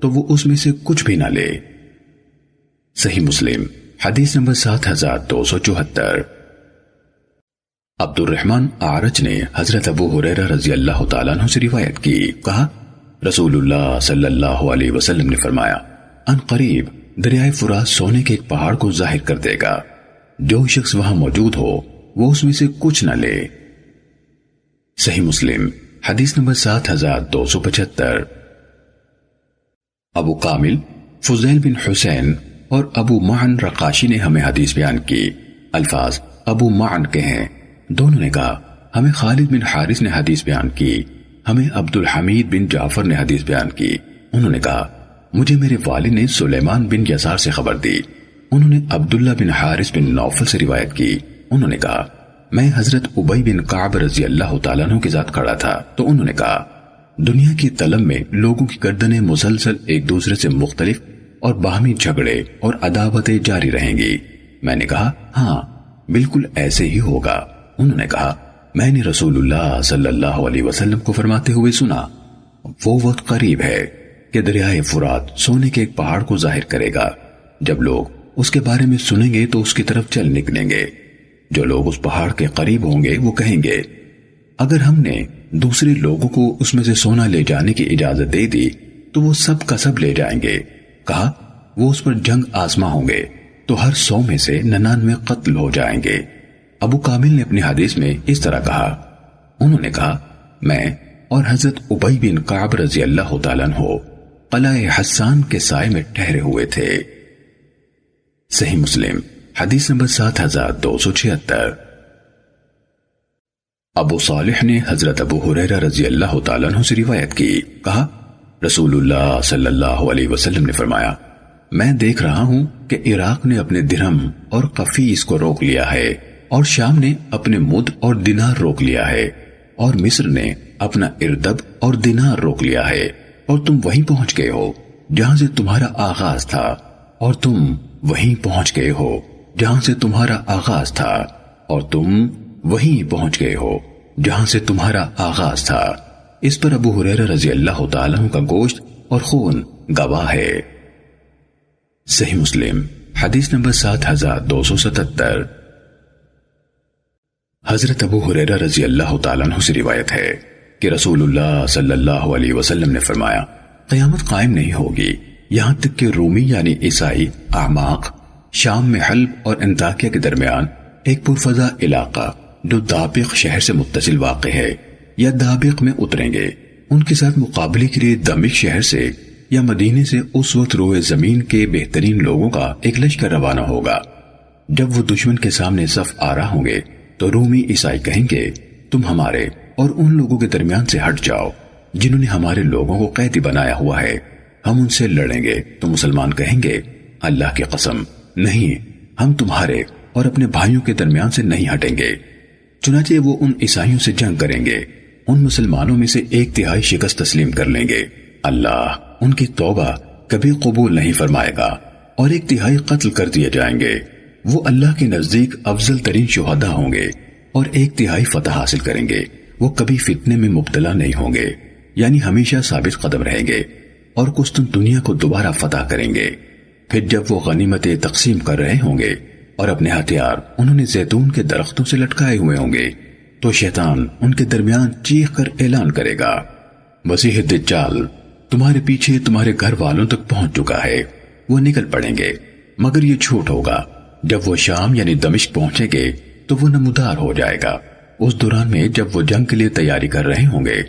تو وہ اس میں سے کچھ بھی نہ لے۔ صحیح مسلم حدیث نمبر 7274۔ عبد الرحمن اعرج نے حضرت ابو ہریرہ رضی اللہ تعالیٰ عنہ سے روایت کی، کہا رسول اللہ صلی اللہ علیہ وسلم نے فرمایا ان قریب دریائے فرات سونے کے ایک پہاڑ کو ظاہر کر دے گا، جو شخص وہاں موجود ہو وہ اس میں سے کچھ نہ لے۔ صحیح مسلم حدیث نمبر 7275۔ ابو کامل فضیل بن حسین اور ابو معن رقاشی نے ہمیں حدیث بیان کی، الفاظ ابو معن کے ہیں۔ دونوں نے کہا ہمیں خالد بن حارث نے حدیث بیان کی، ہمیں عبد الحمید بن جعفر نے حدیث بیان کی۔ انہوں نے کہا مجھے میرے والد نے سلیمان بن یسار سے خبر دی، انہوں نے عبداللہ بن حارث بن نوفل سے روایت کی۔ انہوں نے کہا میں حضرت ابی بن کعب رضی اللہ تعالیٰ عنہ کے ساتھ کھڑا تھا تو انہوں نے کہا دنیا کی طلب میں لوگوں کی گردنیں مسلسل ایک دوسرے سے مختلف اور باہمی جھگڑے اور عداوتیں جاری رہیں گی۔ میں نے کہا ہاں بالکل ایسے ہی ہوگا۔ انہوں نے کہا میں نے رسول اللہ صلی اللہ علیہ وسلم کو فرماتے ہوئے سنا وہ وقت قریب ہے کہ دریائے فرات سونے کے ایک پہاڑ کو ظاہر کرے گا، جب لوگ اس کے بارے میں سنیں گے تو اس کی طرف چل نکلیں گے، جو لوگ اس پہاڑ کے قریب ہوں گے وہ کہیں گے اگر ہم نے دوسرے لوگوں کو اس میں سے سونا لے جانے کی اجازت دے دی تو وہ سب کا سب لے جائیں گے۔ کہا وہ اس پر جنگ آزما ہوں گے تو ہر 100 میں سے 99 قتل ہو جائیں گے۔ ابو کامل نے اپنی حدیث میں اس طرح کہا، انہوں نے کہا میں اور حضرت ابی بن کعب رضی اللہ تعالیٰ عنہ قلعہ حسان کے سائے میں ٹھہرے ہوئے تھے۔ صحیح مسلم حدیث نمبر 7276۔ ابو صالح نے حضرت ابو ہریرہ رضی اللہ تعالیٰ عنہ سے روایت کی، کہا رسول اللہ صلی اللہ علیہ وسلم نے فرمایا میں دیکھ رہا ہوں کہ عراق نے اپنے درہم اور قفیس کو روک لیا ہے، اور شام نے اپنے مد اور دینار روک لیا ہے، اور مصر نے اپنا اردب اور دینار روک لیا ہے، اور تم وہیں پہنچ گئے ہو۔ جہاں سے تمہارا آغاز تھا، اور تم وہیں پہنچ گئے ہو جہاں سے تمہارا آغاز تھا، اور تم وہیں پہنچ گئے ہو جہاں سے تمہارا آغاز تھا۔ اس پر ابو ہریرہ رضی اللہ تعالیٰ عنہ کا گوشت اور خون گواہ ہے۔ صحیح مسلم حدیث نمبر 7277۔ حضرت ابو ہریرہ رضی اللہ تعالیٰ عنہ سے روایت ہے کہ رسول اللہ صلی اللہ علیہ وسلم نے فرمایا، قیامت قائم نہیں ہوگی یہاں تک کہ رومی یعنی عیسائی اعماق شام میں حلب اور انطاکیہ کے درمیان ایک پرفضا علاقہ جو دابق شہر سے متصل واقع ہے یا دابق میں اتریں گے، ان کے ساتھ مقابلے کے لیے دمشق شہر سے یا مدینے سے اس وقت روئے زمین کے بہترین لوگوں کا ایک لشکر روانہ ہوگا۔ جب وہ دشمن کے سامنے صف آ رہا ہوں گے تو رومی عیسائی کہیں گے، تم ہمارے اور ان لوگوں کے درمیان سے ہٹ جاؤ جنہوں نے ہمارے لوگوں کو قیدی بنایا ہوا ہے، ہم ان سے لڑیں گے۔ تو مسلمان کہیں گے، اللہ کی قسم نہیں، ہم تمہارے اور اپنے بھائیوں کے درمیان سے نہیں ہٹیں گے۔ چنانچہ وہ ان عیسائیوں سے جنگ کریں گے، ان مسلمانوں میں سے 1/3 شکست تسلیم کر لیں گے، اللہ ان کی توبہ کبھی قبول نہیں فرمائے گا، اور 1/3 قتل کر دیے جائیں گے۔ وہ اللہ کے نزدیک افضل ترین شہداء ہوں گے اور 1/3 فتح حاصل کریں گے۔ وہ کبھی فتنے میں مبتلا نہیں ہوں گے، یعنی ہمیشہ ثابت قدم رہیں گے اور قسطنطنیہ کو دوبارہ فتح کریں گے۔ پھر جب وہ غنیمتیں تقسیم کر رہے ہوں گے اور اپنے ہتھیار انہوں نے زیتون کے درختوں سے لٹکائے ہوئے ہوں گے، تو شیطان ان کے درمیان چیخ کر اعلان کرے گا، مسیح دجال تمہارے پیچھے تمہارے گھر والوں تک پہنچ چکا ہے۔ وہ نکل پڑیں گے، مگر یہ جھوٹ ہوگا۔ جب وہ شام یعنی دمشق پہنچیں گے تو وہ نمودار ہو جائے گا۔ اس دوران میں جب وہ جنگ کے لیے تیاری کر رہے ہوں گے،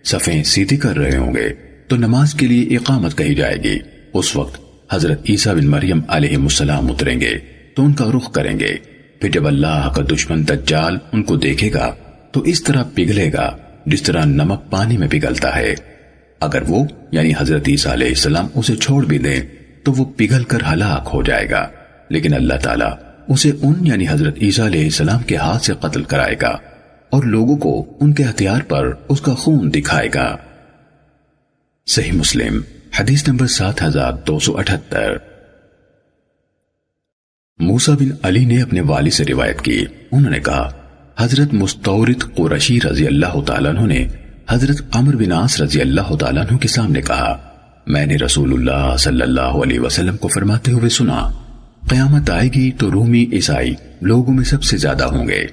صفیں سیدھی کر رہے ہوں گے، تو نماز کے لیے اقامت کہی جائے گی۔ اس وقت حضرت عیسیٰ بن مریم علیہ السلام اتریں گے تو ان کا رخ کریں گے۔ پھر جب اللہ کا دشمن دجال ان کو دیکھے گا تو اس طرح پگھلے گا جس طرح نمک پانی میں پگھلتا ہے۔ اگر وہ یعنی حضرت عیسیٰ علیہ السلام اسے چھوڑ بھی دیں تو وہ پگھل کر ہلاک ہو جائے گا، لیکن اللہ تعالیٰ اسے ان یعنی حضرت عیسیٰ علیہ السلام کے ہاتھ سے قتل کرائے گا اور لوگوں کو ان کے ہتھیار پر اس کا خون دکھائے گا۔ صحیح مسلم حدیث نمبر 7278۔ موسیٰ بن علی نے اپنے والد سے روایت کی، انہوں نے کہا، حضرت مستورد قرشی رضی اللہ تعالیٰ عنہ نے حضرت عمرو بن عاص رضی اللہ تعالیٰ عنہ کے سامنے کہا، میں نے رسول اللہ صلی اللہ علیہ وسلم کو فرماتے ہوئے سنا، قیامت آئے گی تو رومی عیسائی لوگوں میں سب سے زیادہ ہوں گے۔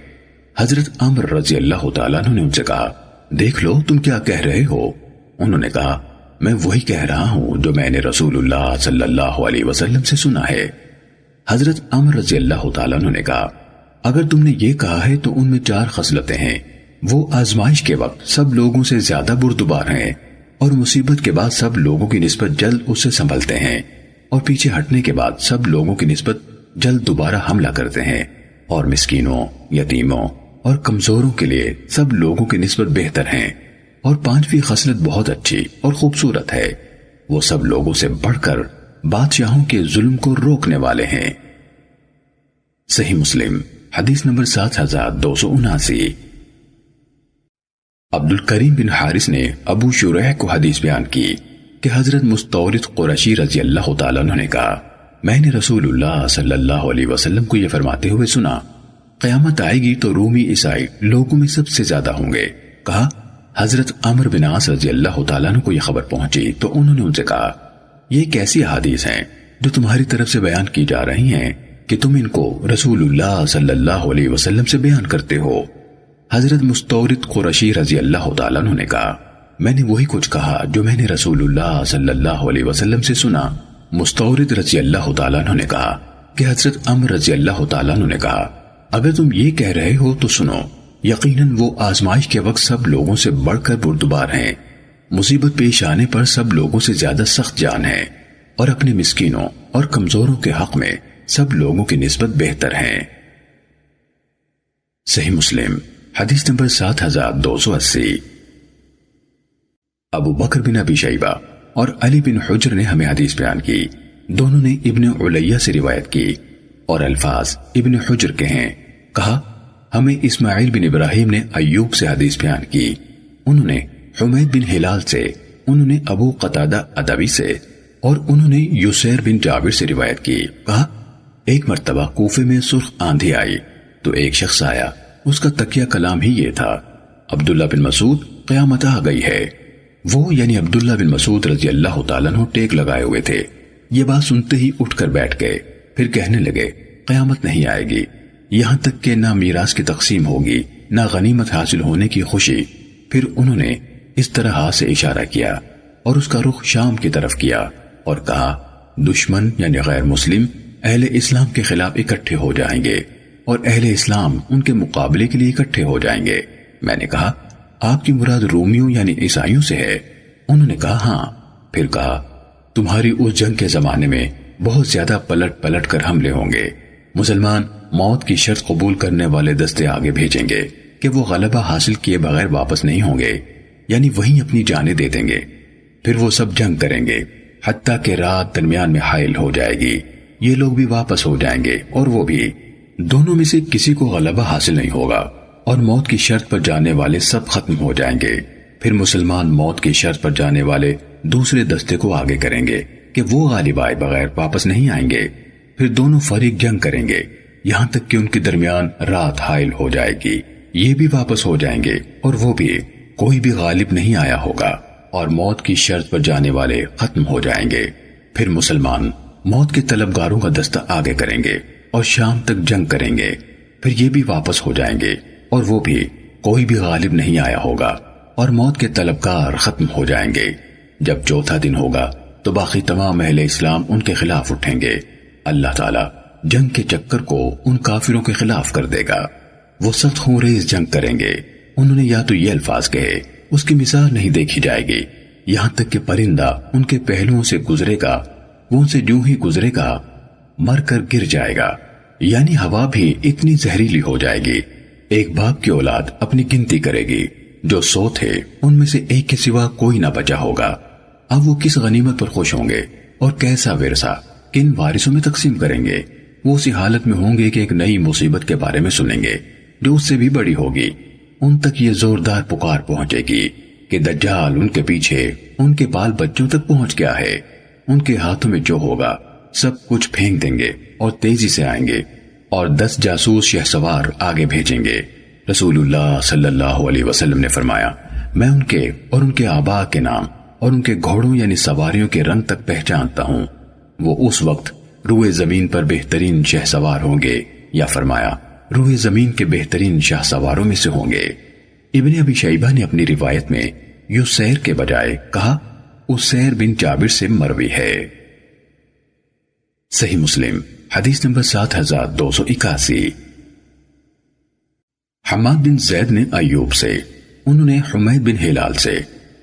حضرت عمرو رضی اللہ تعالیٰ عنہ نے ان سے کہا، دیکھ لو تم کیا کہہ رہے ہو؟ انہوں نے کہا، میں وہی کہہ رہا ہوں جو میں نے رسول اللہ صلی اللہ علیہ وسلم سے سنا ہے۔ حضرت عمرو رضی اللہ تعالیٰ عنہ نے کہا، اگر تم نے یہ کہا ہے تو ان میں 4 خصلتیں ہیں۔ وہ آزمائش کے وقت سب لوگوں سے زیادہ بردبار ہیں، اور مصیبت کے بعد سب لوگوں کی نسبت جلد اس سے سنبھلتے ہیں، اور پیچھے ہٹنے کے بعد سب لوگوں کی نسبت جلد دوبارہ حملہ کرتے ہیں، اور مسکینوں، یتیموں اور کمزوروں کے لیے سب لوگوں کی نسبت بہتر ہیں۔ اور 5ویں خصلت بہت اچھی اور خوبصورت ہے، وہ سب لوگوں سے بڑھ کر بادشاہوں کے ظلم کو روکنے والے ہیں۔ صحیح مسلم حدیث نمبر 7279۔ عبد الکریم بن حارث نے ابو شریح کو حدیث بیان کی کہ حضرت مستورد قرشی رضی اللہ تعالیٰ عنہ نے کہا، میں نے رسول اللہ صلی اللہ علیہ وسلم کو یہ فرماتے ہوئے سنا، قیامت آئے گی تو رومی عیسائی لوگوں میں سب سے زیادہ ہوں گے۔ کہا، حضرت عمرو بن عاص رضی اللہ تعالیٰ عنہ کو یہ خبر پہنچی تو انہوں نے ان سے کہا، یہ کیسی احادیث ہیں جو تمہاری طرف سے بیان کی جا رہی ہیں کہ تم ان کو رسول اللہ صلی اللہ علیہ وسلم سے بیان کرتے ہو؟ حضرت مستورد قرشی رضی اللہ تعالیٰ عنہ نے کہا، میں نے وہی کچھ کہا جو میں نے رسول اللہ صلی اللہ علیہ وسلم سے سنا۔ مستورد رضی اللہ تعالیٰ عنہ نے کہا کہ حضرت عمرو رضی اللہ تعالیٰ عنہ نے کہا، اگر تم یہ کہہ رہے ہو تو سنو، یقیناً وہ آزمائش کے وقت سب لوگوں سے بڑھ کر بردبار ہیں، مصیبت پیش آنے پر سب لوگوں سے زیادہ سخت جان ہیں، اور اپنے مسکینوں اور کمزوروں کے حق میں سب لوگوں کی نسبت بہتر ہیں۔ صحیح مسلم حدیث نمبر 7280۔ ابو بکر بن ابی شیبہ اور علی بن حجر نے ہمیں حدیث بیان کی، دونوں نے ابن علیہ سے روایت کی اور الفاظ ابن حجر کے ہیں۔ کہا، ہمیں اسماعیل بن ابراہیم نے ایوب سے حدیث بیان کی، انہوں نے حمید بن ہلال سے، انہوں نے ابو قتادہ ادوی سے، اور انہوں نے یسیر بن جابر سے روایت کی، کہا ایک مرتبہ کوفے میں سرخ آندھی آئی تو ایک شخص آیا، اس کا تکیہ کلام ہی یہ تھا، عبداللہ بن مسعود قیامت آ گئی ہے۔ وہ یعنی عبداللہ بن مسعود رضی اللہ تعالیٰ عنہ ٹیک لگائے ہوئے تھے۔ یہ بات سنتے ہی اٹھ کر بیٹھ گئے، پھر کہنے لگے قیامت نہیں آئے گی، یہاں تک کہ نہ میراث کی تقسیم ہوگی نہ غنیمت حاصل ہونے کی خوشی۔ پھر انہوں نے اس طرح ہاتھ سے اشارہ کیا اور اس کا رخ شام کی طرف کیا اور کہا دشمن یعنی غیر مسلم اہل اسلام کے خلاف اکٹھے ہو جائیں گے اور اہل اسلام ان کے مقابلے کے لیے اکٹھے ہو جائیں گے۔ میں نے کہا آپ کی مراد رومیوں یعنی عیسائیوں سے ہے؟ انہوں نے کہا ہاں۔ پھر کہا تمہاری اس جنگ کے زمانے میں بہت زیادہ پلٹ پلٹ کر حملے ہوں گے، مسلمان موت کی شرط قبول کرنے والے دستے آگے بھیجیں گے کہ وہ غلبہ حاصل کیے بغیر واپس نہیں ہوں گے، یعنی وہیں اپنی جانیں دے دیں گے۔ پھر وہ سب جنگ کریں گے حتیٰ کہ رات درمیان میں حائل ہو جائے گی، یہ لوگ بھی واپس ہو جائیں گے اور وہ بھی، دونوں میں سے کسی کو غلبہ حاصل نہیں ہوگا اور موت کی شرط پر جانے والے سب ختم ہو جائیں گے۔ پھر مسلمان موت کی شرط پر جانے والے دوسرے دستے کو آگے کریں گے کہ وہ غالب آئے بغیر واپس نہیں آئیں گے۔ پھر دونوں فریق جنگ کریں گے یہاں تک کہ ان کے درمیان رات حائل ہو جائے گی، یہ بھی واپس ہو جائیں گے اور وہ بھی، کوئی بھی غالب نہیں آیا ہوگا اور موت کی شرط پر جانے والے ختم ہو جائیں گے۔ پھر مسلمان موت کے طلبگاروں کا دستہ آگے کریں گے اور شام تک جنگ کریں گے، پھر یہ بھی واپس ہو جائیں گے اور وہ بھی، کوئی بھی غالب نہیں آیا ہوگا اور موت کے طلبگار ختم ہو جائیں گے۔ جب چوتھا دن ہوگا تو باقی تمام اہل اسلام ان کے خلاف اٹھیں گے، اللہ تعالیٰ جنگ کے چکر کو ان کافروں کے خلاف کر دے گا، وہ سخت خونریز جنگ کریں گے۔ انہوں نے یا تو یہ الفاظ کہے، اس کی مثال نہیں دیکھی جائے گی، یہاں تک کہ پرندہ ان کے پہلوؤں سے گزرے گا، وہ ان سے جو ہی گزرے گا مر کر گر جائے گا، یعنی ہوا بھی اتنی زہریلی ہو جائے گی۔ ایک باپ کی اولاد اپنی گنتی کرے گی، جو 100 تھے ان میں سے ایک کے سوا کوئی نہ بچا ہوگا۔ اب وہ کس غنیمت پر خوش ہوں گے اور کیسا ورثہ کن وارثوں میں تقسیم کریں گے؟ وہ اسی حالت میں ہوں گے کہ ایک نئی مصیبت کے بارے میں سنیں گے جو اس سے بھی بڑی ہوگی۔ ان تک یہ زوردار پکار پہنچے گی کہ دجال ان کے پیچھے ان کے بال بچوں تک پہنچ گیا ہے، ان کے ہاتھوں میں جو ہوگا سب کچھ پھینک دیں گے اور تیزی سے آئیں گے اور 10 جاسوس شہسوار آگے بھیجیں گے۔ رسول اللہ صلی اللہ علیہ وسلم نے فرمایا میں ان کے اور ان کے آبا کے نام اور ان کے گھوڑوں یعنی سواریوں کے رنگ تک پہچانتا ہوں، وہ اس وقت روئے زمین پر بہترین شہسوار ہوں گے، یا فرمایا روئے زمین کے بہترین شاہ سواروں میں سے ہوں گے۔ ابن ابی شیبہ نے اپنی روایت میں یسیر کے بجائے کہا اسیر بن جابر سے مروی ہے۔ صحیح مسلم حدیث نمبر 7281۔ حماد بن زید نے ایوب سے، انہوں نے حمید بن ہلال سے،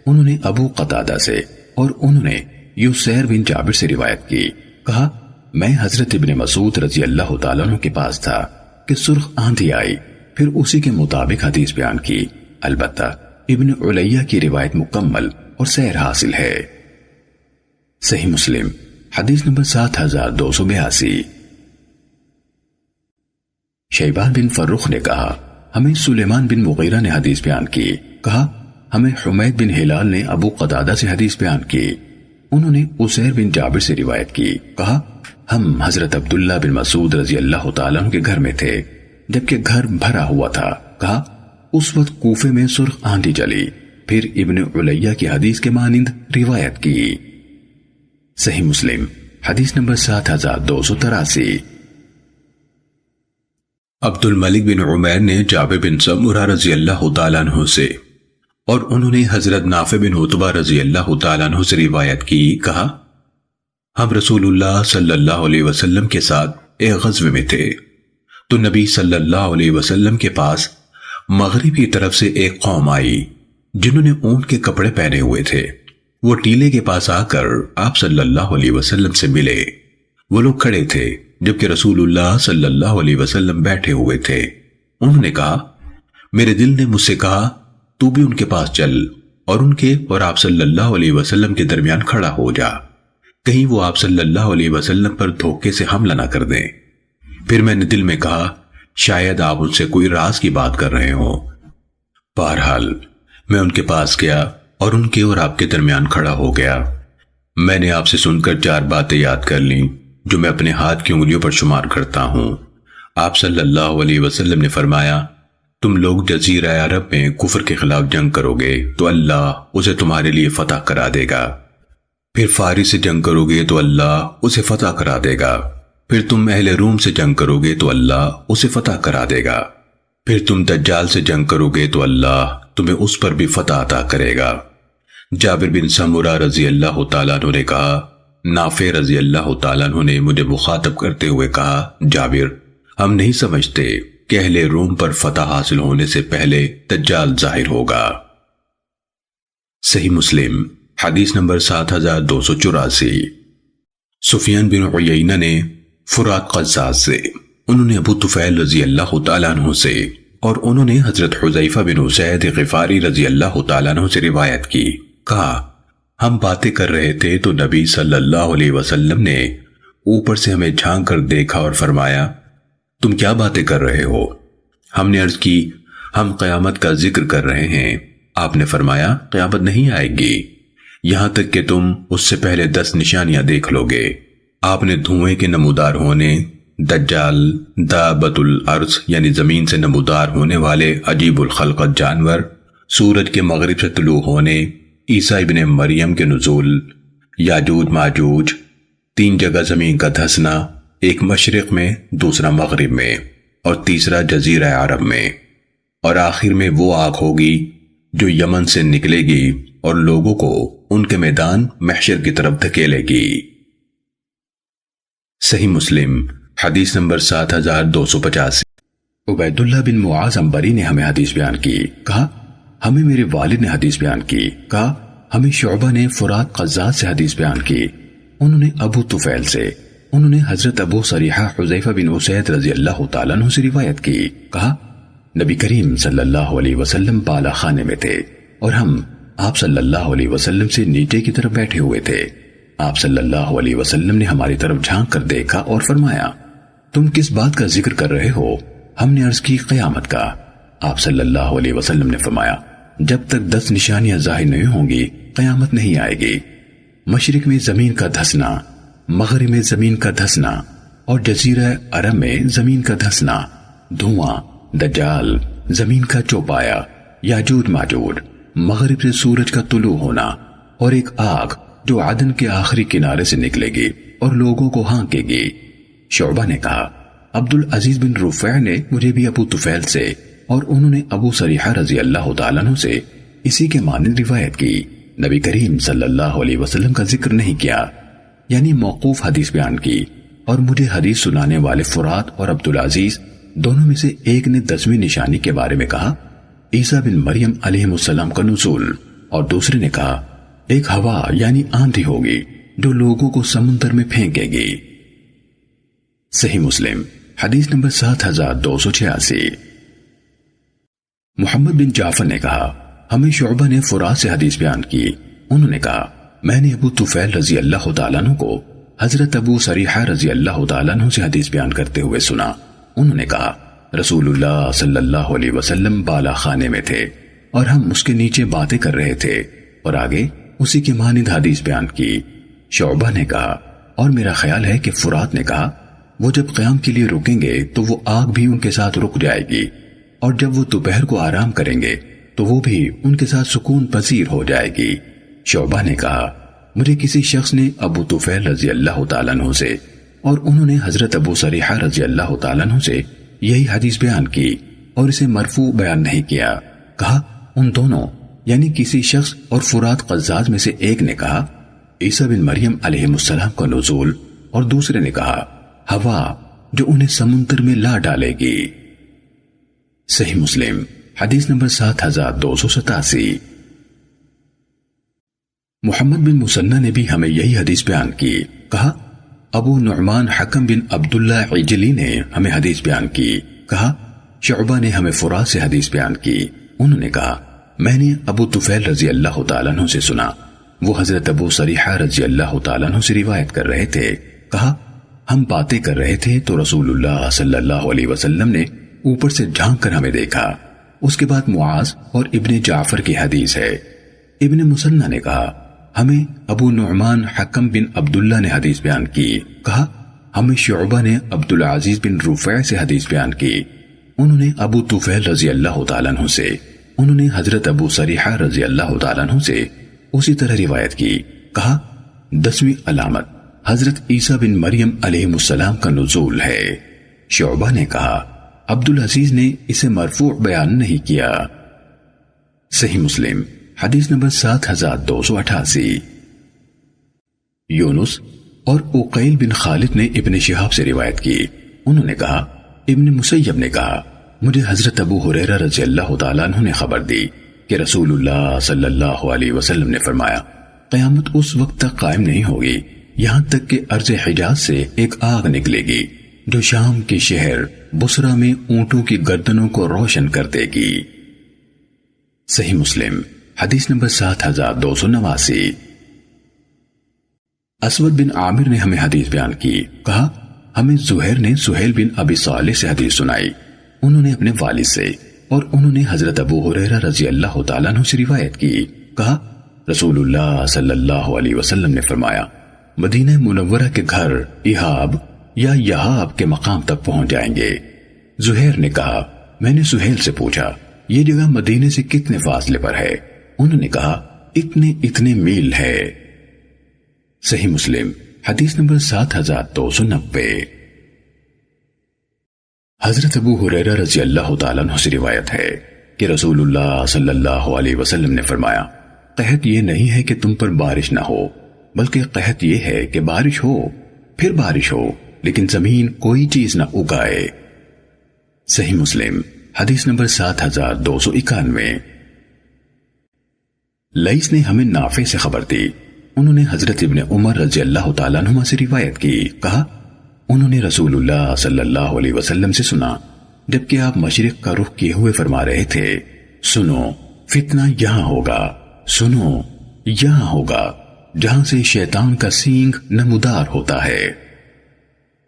انہوں نے ابو قتادہ سے اور انہوں نے یسیر بن جابر سے روایت کی، کہا میں حضرت ابن مسعود رضی اللہ تعالیٰ عنہ کے پاس تھا کہ سرخ آندھی آئی، پھر اسی کے مطابق حدیث بیان کی، البتہ ابن علیہ کی روایت مکمل اور سیر حاصل ہے۔ صحیح مسلم حدیث نمبر 7282۔ شیبان بن فرخ نے کہا ہمیں سلیمان بن مغیرہ نے حدیث بیان کی، کہا ہمیں حمید بن ہلال نے ابو قتادہ سے حدیث بیان کی، انہوں نے اسیر بن جابر سے روایت کی، کہا ہم حضرت عبداللہ بن مسعود رضی اللہ تعالیٰ عنہ کے گھر میں تھے جبکہ گھر بھرا ہوا تھا، کہا اس وقت کوفے میں سرخ آندھی چلی، پھر ابن علیہ کی حدیث کے مانند روایت کی۔ صحیح مسلم حدیث نمبر 7283۔ عبد الملک بن عمیر نے جابر بن سمرہ رضی اللہ تعالیٰ عنہ سے اور انہوں نے حضرت نافع بن عتبہ رضی اللہ تعالیٰ عنہ سے روایت کی، کہا ہم رسول اللہ صلی اللہ علیہ وسلم کے ساتھ ایک غزوے میں تھے تو نبی صلی اللہ علیہ وسلم کے پاس مغرب کی طرف سے ایک قوم آئی جنہوں نے اونٹ کے کپڑے پہنے ہوئے تھے، وہ ٹیلے کے پاس آ کر آپ صلی اللہ علیہ وسلم سے ملے، وہ لوگ کھڑے تھے جبکہ رسول اللہ صلی اللہ علیہ وسلم بیٹھے ہوئے تھے۔ انہوں نے کہا میرے دل نے مجھ سے کہا تو بھی ان کے پاس چل اور ان کے اور آپ صلی اللہ علیہ وسلم کے درمیان کھڑا ہو جا، کہیں وہ آپ صلی اللہ علیہ وسلم پر دھوکے سے حملہ نہ کر دیں۔ پھر میں نے دل میں کہا شاید آپ ان سے کوئی راز کی بات کر رہے ہوں۔ بہرحال میں ان کے پاس گیا اور ان کے اور آپ کے درمیان کھڑا ہو گیا۔ میں نے آپ سے سن کر 4 باتیں یاد کر لیں جو میں اپنے ہاتھ کی انگلیوں پر شمار کرتا ہوں۔ آپ صلی اللہ علیہ وسلم نے فرمایا، تم لوگ جزیرہ عرب میں کفر کے خلاف جنگ کرو گے تو اللہ اسے تمہارے لیے فتح کرا دے گا، پھر فارس سے جنگ کرو گے تو اللہ اسے فتح کرا دے گا، پھر تم اہل روم سے جنگ کرو گے تو اللہ اسے فتح کرا دے گا، پھر تم دجال سے جنگ کرو گے تو اللہ تمہیں اس پر بھی فتح عطا کرے گا۔ جابر بن سمرہ رضی اللہ تعالیٰ عنہ نے کہا، نافع رضی اللہ تعالیٰ عنہ نے مجھے مخاطب کرتے ہوئے کہا، جابر، ہم نہیں سمجھتے کہ اہل روم پر فتح حاصل ہونے سے پہلے دجال ظاہر ہوگا۔ صحیح مسلم حدیث نمبر 7284۔ سفیان بن عیینہ نے فرات قزاز سے، انہوں نے ابو طفیل رضی اللہ تعالیٰ عنہ سے، اور انہوں نے حضرت حذیفہ بن اسید غفاری رضی اللہ تعالیٰ عنہ سے روایت کی، کہا ہم باتیں کر رہے تھے تو نبی صلی اللہ علیہ وسلم نے اوپر سے ہمیں جھانک کر دیکھا اور فرمایا، تم کیا باتیں کر رہے ہو؟ ہم نے عرض کی، ہم قیامت کا ذکر کر رہے ہیں۔ آپ نے فرمایا، قیامت نہیں آئے گی یہاں تک کہ تم اس سے پہلے 10 نشانیاں دیکھ لو گے۔ آپ نے دھوئیں کے نمودار ہونے، دجال، دابت الارض یعنی زمین سے نمودار ہونے والے عجیب الخلقت جانور، سورج کے مغرب سے طلوع ہونے، عیسیٰ ابن مریم کے نزول، یاجوج ماجوج، 3 جگہ زمین کا دھسنا، ایک مشرق میں، دوسرا مغرب میں، اور تیسرا جزیرہ عرب میں، اور آخر میں وہ آگ ہوگی جو یمن سے نکلے گی اور لوگوں کو ان کے میدان محشر کی طرف دھکیلے گی۔ صحیح مسلم حدیث نمبر 7285۔ عبید اللہ بن معاذ عنبری نے ہمیں حدیث بیان کی، کہا ہمیں میرے والد نے حدیث بیان کی، کہا ہمیں شعبہ نے فرات قزاز سے حدیث بیان کی، انہوں نے ابو طفیل سے، انہوں نے حضرت ابو صریحہ حذیفہ بن اسید رضی اللہ تعالیٰ عنہ سے روایت کی، کہا نبی کریم صلی اللہ علیہ وسلم بالا خانے میں تھے اور ہم آپ صلی اللہ علیہ وسلم سے نیچے کی طرف بیٹھے ہوئے تھے۔ آپ صلی اللہ علیہ وسلم نے ہماری طرف جھانک کر دیکھا اور فرمایا، تم کس بات کا ذکر کر رہے ہو؟ ہم نے عرض کی، قیامت کا۔ آپ صلی اللہ علیہ وسلم نے فرمایا، جب تک 10 نشانیاں ظاہر نہیں ہوں گی قیامت نہیں آئے گی۔ مشرق میں زمین کا دھسنا، مغرب میں زمین کا دھسنا، اور جزیرہ عرب میں زمین کا دھسنا، دھواں، دجال، زمین کا چوپایا، یاجوج ماجوج، مغرب سے سورج کا طلوع ہونا، اور ایک آگ جو عدن کے آخری کنارے سے نکلے گی اور لوگوں کو ہانکے گی۔ شعبہ نے کہا، عبدالعزیز بن رفیع نے مجھے بھی ابو طفیل سے اور انہوں نے ابو صریحہ رضی اللہ تعالیٰ عنہ سے اسی کے مانند روایت کی۔ نبی کریم صلی اللہ علیہ وسلم کا ذکر نہیں کیا، یعنی موقوف حدیث بیان کی، اور مجھے حدیث سنانے والے فرات اور عبدالعزیز دونوں میں سے ایک نے 10ویں نشانی کے بارے میں کہا عیسیٰ بن مریم علیہ السلام کا نزول، اور دوسرے نے کہا ایک ہوا یعنی آندھی ہوگی جو لوگوں کو سمندر میں پھینکے گی۔ صحیح مسلم حدیث نمبر 7286۔ محمد بن جعفر نے کہا، ہمیں شعبہ نے فرات سے حدیث بیان کی، انہوں نے کہا میں نے ابو طفیل رضی اللہ تعالیٰ عنہ کو حضرت ابو صریحہ رضی اللہ تعالیٰ عنہ سے حدیث بیان کرتے ہوئے سنا۔ انہوں نے کہا رسول اللہ صلی اللہ علیہ وسلم بالا خانے میں تھے اور ہم اس کے نیچے باتیں کر رہے تھے، اور آگے اسی کے مانند حدیث بیان کی۔ شعبہ نے کہا، اور میرا خیال ہے کہ فرات نے کہا وہ جب قیام کے لیے رکیں گے تو وہ آگ بھی ان کے ساتھ رک جائے گی، اور جب وہ دوپہر کو آرام کریں گے تو وہ بھی ان کے ساتھ سکون پذیر ہو جائے گی۔ شعبہ نے کہا، مجھے کسی شخص نے ابو طفیل رضی اللہ تعالیٰ عنہ سے اور انہوں نے حضرت ابو صریحہ رضی اللہ تعالیٰ عنہ سے یہی حدیث بیان کی اور اسے مرفوع بیان نہیں کیا۔ کہا ان دونوں یعنی کسی شخص اور فرات قزاز میں سے ایک نے کہا عیسیٰ بن مریم علیہ السلام کا نزول، اور دوسرے نے کہا ہوا جو انہیں سمندر میں لا ڈالے گی۔ صحیح مسلم حدیث نمبر 7287۔ محمد بن مسنہ نے بھی ہمیں یہی حدیث بیان کی، کہا ابو نعمان حکم بن عبداللہ عجلی نے ہمیں حدیث بیان کی، کہا شعبہ نے ہمیں فرات سے حدیث بیان کی، انہوں نے کہا میں نے ابو طفیل رضی اللہ تعالیٰ عنہ سے سنا، وہ حضرت ابو صریحہ رضی اللہ تعالیٰ عنہ سے روایت کر رہے تھے، کہا ہم باتیں کر رہے تھے تو رسول اللہ صلی اللہ علیہ وسلم نے اوپر سے جھانک کر ہمیں دیکھا۔ اس کے بعد معاذ اور ابن جعفر کی حدیث ہے۔ ابن مسنہ نے کہا ہمیں ابو نعمان حکم بن عبداللہ نے حدیث بیان کی، کہا ہمیں شعبہ نے عبدالعزیز بن رفیع سے حدیث بیان کی، انہوں نے ابو طفیل رضی اللہ تعالیٰ عنہ سے، انہوں نے حضرت ابو صریحہ رضی اللہ تعالیٰ عنہ سے اسی طرح روایت کی، کہا 10ویں علامت حضرت عیسیٰ بن مریم علیہ السلام کا نزول ہے۔ شعبہ نے کہا عبدالعزیز نے اسے مرفوع بیان نہیں کیا۔ صحیح مسلم حدیث نمبر 7288۔ یونس اور عقیل بن خالد نے ابن شہاب سے روایت کی، انہوں نے کہا ابن مسیب نے کہا مجھے حضرت ابو ہریرہ رضی اللہ تعالیٰ عنہ نے خبر دی کہ رسول اللہ صلی اللہ علیہ وسلم نے فرمایا قیامت اس وقت تک قائم نہیں ہوگی یہاں تک کہ ارض حجاز سے ایک آگ نکلے گی جو شام کے شہر بصرہ میں اونٹوں کی گردنوں کو روشن کر دے گی۔ صحیح مسلم حدیث نمبر 7289۔ اسود بن عامر نے ہمیں حدیث بیان کی، کہا ہمیں زہیر نے سہیل بن ابی صالح سے حدیث سنائی، انہوں نے اپنے والد سے اور انہوں نے حضرت ابو ہریرہ رضی اللہ تعالیٰ عنہ سے روایت کی، کہا رسول اللہ صلی اللہ علیہ وسلم نے فرمایا مدینہ منورہ کے گھر احاب یا یحاب کے مقام تک پہنچ جائیں گے۔ زہیر نے کہا میں نے سہیل سے پوچھا یہ جگہ مدینے سے کتنے فاصلے پر ہے؟ انہوں نے کہا اتنے میل ہے۔ صحیح مسلم حدیث نمبر 7290۔ حضرت ابو ہریرہ رضی اللہ تعالیٰ عنہ سے روایت ہے کہ رسول اللہ صلی اللہ علیہ وسلم نے فرمایا قحط یہ نہیں ہے کہ تم پر بارش نہ ہو، بلکہ قحط یہ ہے کہ بارش ہو پھر بارش ہو لیکن زمین کوئی چیز نہ اگائے۔ صحیح مسلم حدیث نمبر 7291۔ لیث نے ہمیں نافع سے خبر دی، انہوں نے حضرت ابن عمر رضی اللہ تعالیٰ عنہما سے روایت کی، کہا انہوں نے رسول اللہ صلی اللہ علیہ وسلم سے سنا جبکہ آپ مشرق کا رخ کیے ہوئے فرما رہے تھے سنو فتنہ یہاں ہوگا، سنو یہاں ہوگا جہاں سے شیطان کا سینگ نمودار ہوتا ہے۔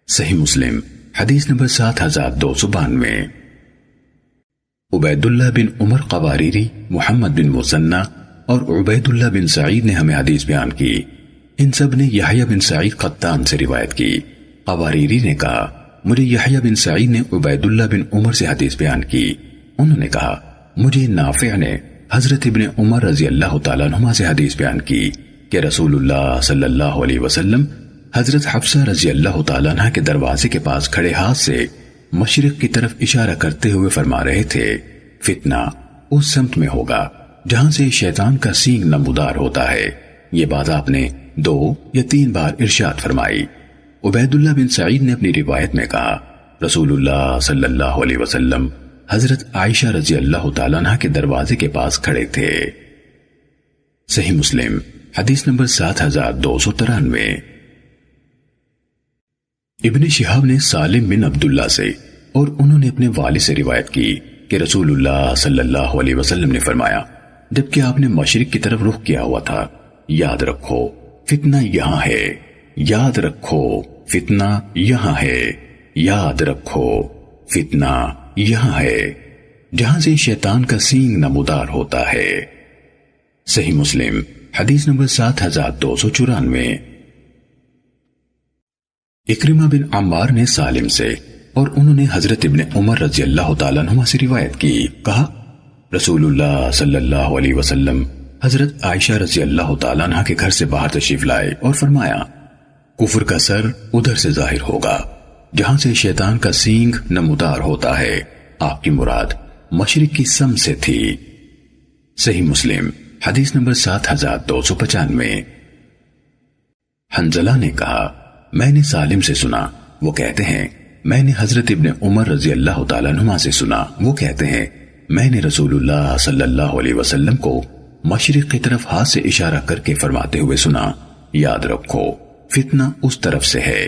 صحیح مسلم حدیث نمبر 7292۔ عبید اللہ بن عمر قواریری، محمد بن مثنی اور عبید اللہ بن سعید نے ہمیں حدیث بیان کی، ان سب نے یحییٰ بن سعید قطان سے روایت کی۔ قواریری نے کہا مجھے یحییٰ بن سعید نے عبید اللہ بن عمر سے حدیث بیان کی، انہوں نے کہا مجھے نافع نے حضرت ابن عمر رضی اللہ تعالیٰ عنہما سے حدیث بیان کی کہ رسول اللہ صلی اللہ علیہ وسلم حضرت حفصہ رضی اللہ تعالیٰ عنہ کے دروازے کے پاس کھڑے ہاتھ سے مشرق کی طرف اشارہ کرتے ہوئے فرما رہے تھے فتنہ اس سمت میں ہوگا جہاں سے شیطان کا سینگ نمودار ہوتا ہے۔ یہ بات آپ نے 2 یا 3 بار ارشاد فرمائی۔ عبید اللہ بن سعید نے اپنی روایت میں کہا رسول اللہ صلی اللہ علیہ وسلم حضرت عائشہ رضی اللہ تعالیٰ عنہ کے دروازے کے پاس کھڑے تھے۔ صحیح مسلم حدیث نمبر 7293۔ ابن شہاب نے سالم بن عبداللہ سے اور انہوں نے اپنے والد سے روایت کی کہ رسول اللہ صلی اللہ علیہ وسلم نے فرمایا جبکہ آپ نے مشرق کی طرف رخ کیا ہوا تھا یاد رکھو فتنہ یہاں ہے، یاد رکھو فتنہ یہاں ہے، یاد رکھو فتنہ یہاں ہے جہاں سے شیطان کا سینگ نمودار ہوتا ہے۔ صحیح مسلم حدیث نمبر 7294۔ اکرمہ بن عمار نے سالم سے اور انہوں نے حضرت ابن عمر رضی اللہ تعالیٰ عنہما سے روایت کی، کہا رسول اللہ صلی اللہ علیہ وسلم حضرت عائشہ رضی اللہ تعالیٰ عنہ کے گھر سے باہر تشریف لائے اور فرمایا کفر کا سر ادھر سے ظاہر ہوگا جہاں سے شیطان کا سینگ نمودار ہوتا ہے، آپ کی مراد مشرق کی سم سے تھی۔ صحیح مسلم حدیث نمبر 7295۔ حنزلہ نے کہا میں نے سالم سے سنا، وہ کہتے ہیں میں نے حضرت ابن عمر رضی اللہ تعالیٰ عنہما سے سنا، وہ کہتے ہیں میں نے رسول اللہ صلی اللہ علیہ وسلم کو مشرق کی طرف ہاتھ سے اشارہ کر کے فرماتے ہوئے سنا یاد رکھو فتنہ اس طرف سے ہے،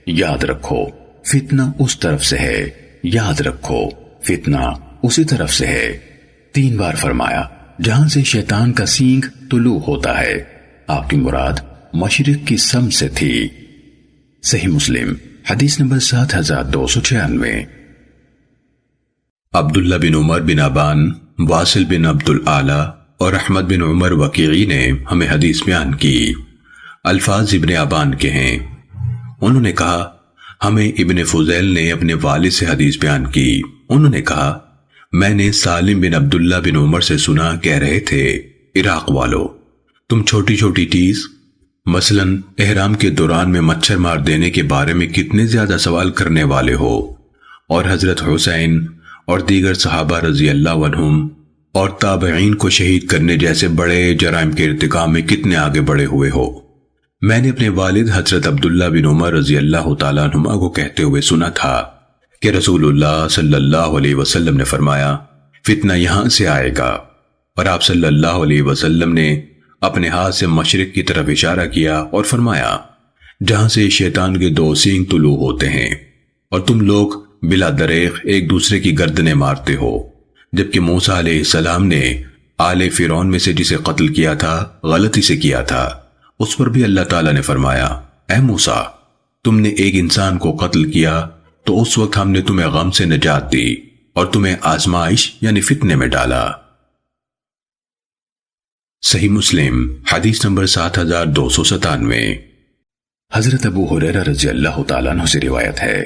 یاد رکھو فتنہ اس طرف سے ہے، یاد رکھو فتنہ اسی طرف سے ہے۔ 3 بار فرمایا جہاں سے شیطان کا سینگ طلوع ہوتا ہے، آپ کی مراد مشرق کی سم سے تھی۔ صحیح مسلم حدیث نمبر 7296۔ عبداللہ بن عمر بن ابان، واصل بن عبد العالی اور احمد بن عمر وکیعی نے ہمیں حدیث بیان کی۔ الفاظ ابن ابان کے ہیں۔ انہوں نے کہا ہمیں ابن فضیل نے اپنے والد سے حدیث بیان کی۔ انہوں نے کہا میں نے سالم بن عبداللہ بن عمر سے سنا، کہہ رہے تھے عراق والو تم چھوٹی چھوٹی چیز مثلاً احرام کے دوران میں مچھر مار دینے کے بارے میں کتنے زیادہ سوال کرنے والے ہو، اور حضرت حسین اور دیگر صحابہ رضی اللہ عنہم اور تابعین کو شہید کرنے جیسے بڑے جرائم کے ارتکاب میں کتنے آگے بڑھے ہوئے ہو۔ میں نے اپنے والد حضرت عبداللہ بن عمر رضی اللہ تعالیٰ عنہما کو کہتے ہوئے سنا تھا کہ رسول اللہ صلی اللہ علیہ وسلم نے فرمایا فتنہ یہاں سے آئے گا، اور آپ صلی اللہ علیہ وسلم نے اپنے ہاتھ سے مشرق کی طرف اشارہ کیا اور فرمایا جہاں سے شیطان کے 2 سینگ طلوع ہوتے ہیں، اور تم لوگ بلا دریغ ایک دوسرے کی گردنیں مارتے ہو، جبکہ موسیٰ علیہ السلام نے آل فرعون میں سے جسے قتل کیا تھا غلطی سے کیا تھا، اس پر بھی اللہ تعالیٰ نے فرمایا اے موسیٰ تم نے ایک انسان کو قتل کیا تو اس وقت ہم نے تمہیں غم سے نجات دی اور تمہیں آزمائش یعنی فتنے میں ڈالا۔ صحیح مسلم حدیث نمبر 7297۔ حضرت ابو ہریرہ رضی اللہ تعالیٰ عنہ سے روایت ہے،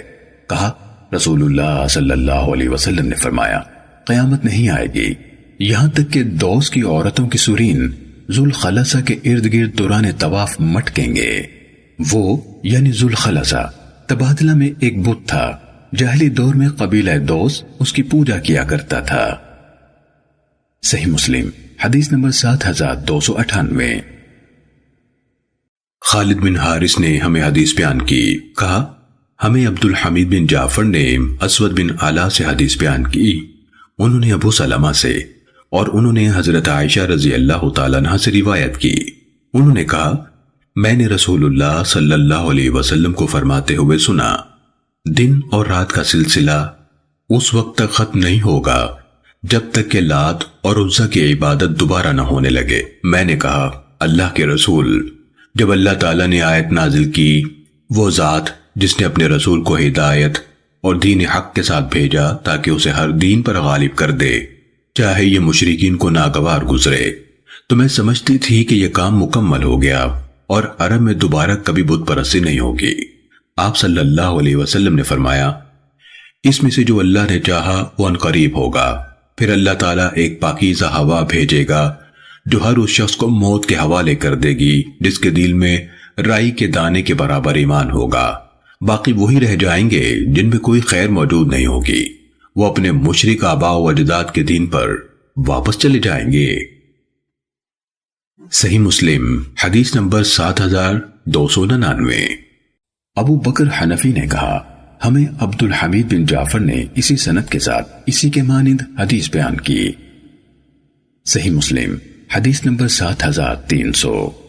کہا رسول اللہ صلی اللہ علیہ وسلم نے فرمایا قیامت نہیں آئے گی یہاں تک کہ دوس کی عورتوں کی سورین ذوالخلصہ کے ارد گرد دوران طواف مٹکیں گے۔ وہ یعنی ذوالخلصہ تبادلہ میں ایک بت تھا، جاہلی دور میں قبیلہ دوس اس کی پوجا کیا کرتا تھا۔ صحیح مسلم حدیث نمبر 7298۔ خالد بن حارث نے ہمیں حدیث بیان کی، کہا ہمیں عبد الحمید بن جعفر نے اسود بن علا سے حدیث بیان کی، انہوں نے ابو سلمہ سے، اور انہوں نے حضرت عائشہ رضی اللہ تعالیٰ عنہ سے روایت کی۔ انہوں نے کہا میں نے رسول اللہ صلی اللہ علیہ وسلم کو فرماتے ہوئے سنا دن اور رات کا سلسلہ اس وقت تک ختم نہیں ہوگا جب تک کہ لات اور عزا کی عبادت دوبارہ نہ ہونے لگے۔ میں نے کہا اللہ کے رسول، جب اللہ تعالیٰ نے آیت نازل کی وہ ذات جس نے اپنے رسول کو ہدایت اور دین حق کے ساتھ بھیجا تاکہ اسے ہر دین پر غالب کر دے چاہے یہ مشرکین کو ناگوار گزرے، تو میں سمجھتی تھی کہ یہ کام مکمل ہو گیا اور عرب میں دوبارہ کبھی بت پرستی نہیں ہوگی۔ آپ صلی اللہ علیہ وسلم نے فرمایا اس میں سے جو اللہ نے چاہا وہ عنقریب ہوگا، پھر اللہ تعالیٰ ایک پاکیزہ ہوا بھیجے گا جو ہر اس شخص کو موت کے حوالے کر دے گی جس کے دل میں رائی کے دانے کے برابر ایمان ہوگا، باقی وہی رہ جائیں گے جن میں کوئی خیر موجود نہیں ہوگی، وہ اپنے مشرک آباء و اجداد کے دین پر واپس چلے جائیں گے۔ صحیح مسلم حدیث نمبر 7299۔ ابو بکر حنفی نے کہا ہمیں عبد الحمید بن جعفر نے اسی سند کے ساتھ اسی کے مانند حدیث بیان کی۔ صحیح مسلم حدیث نمبر 7300۔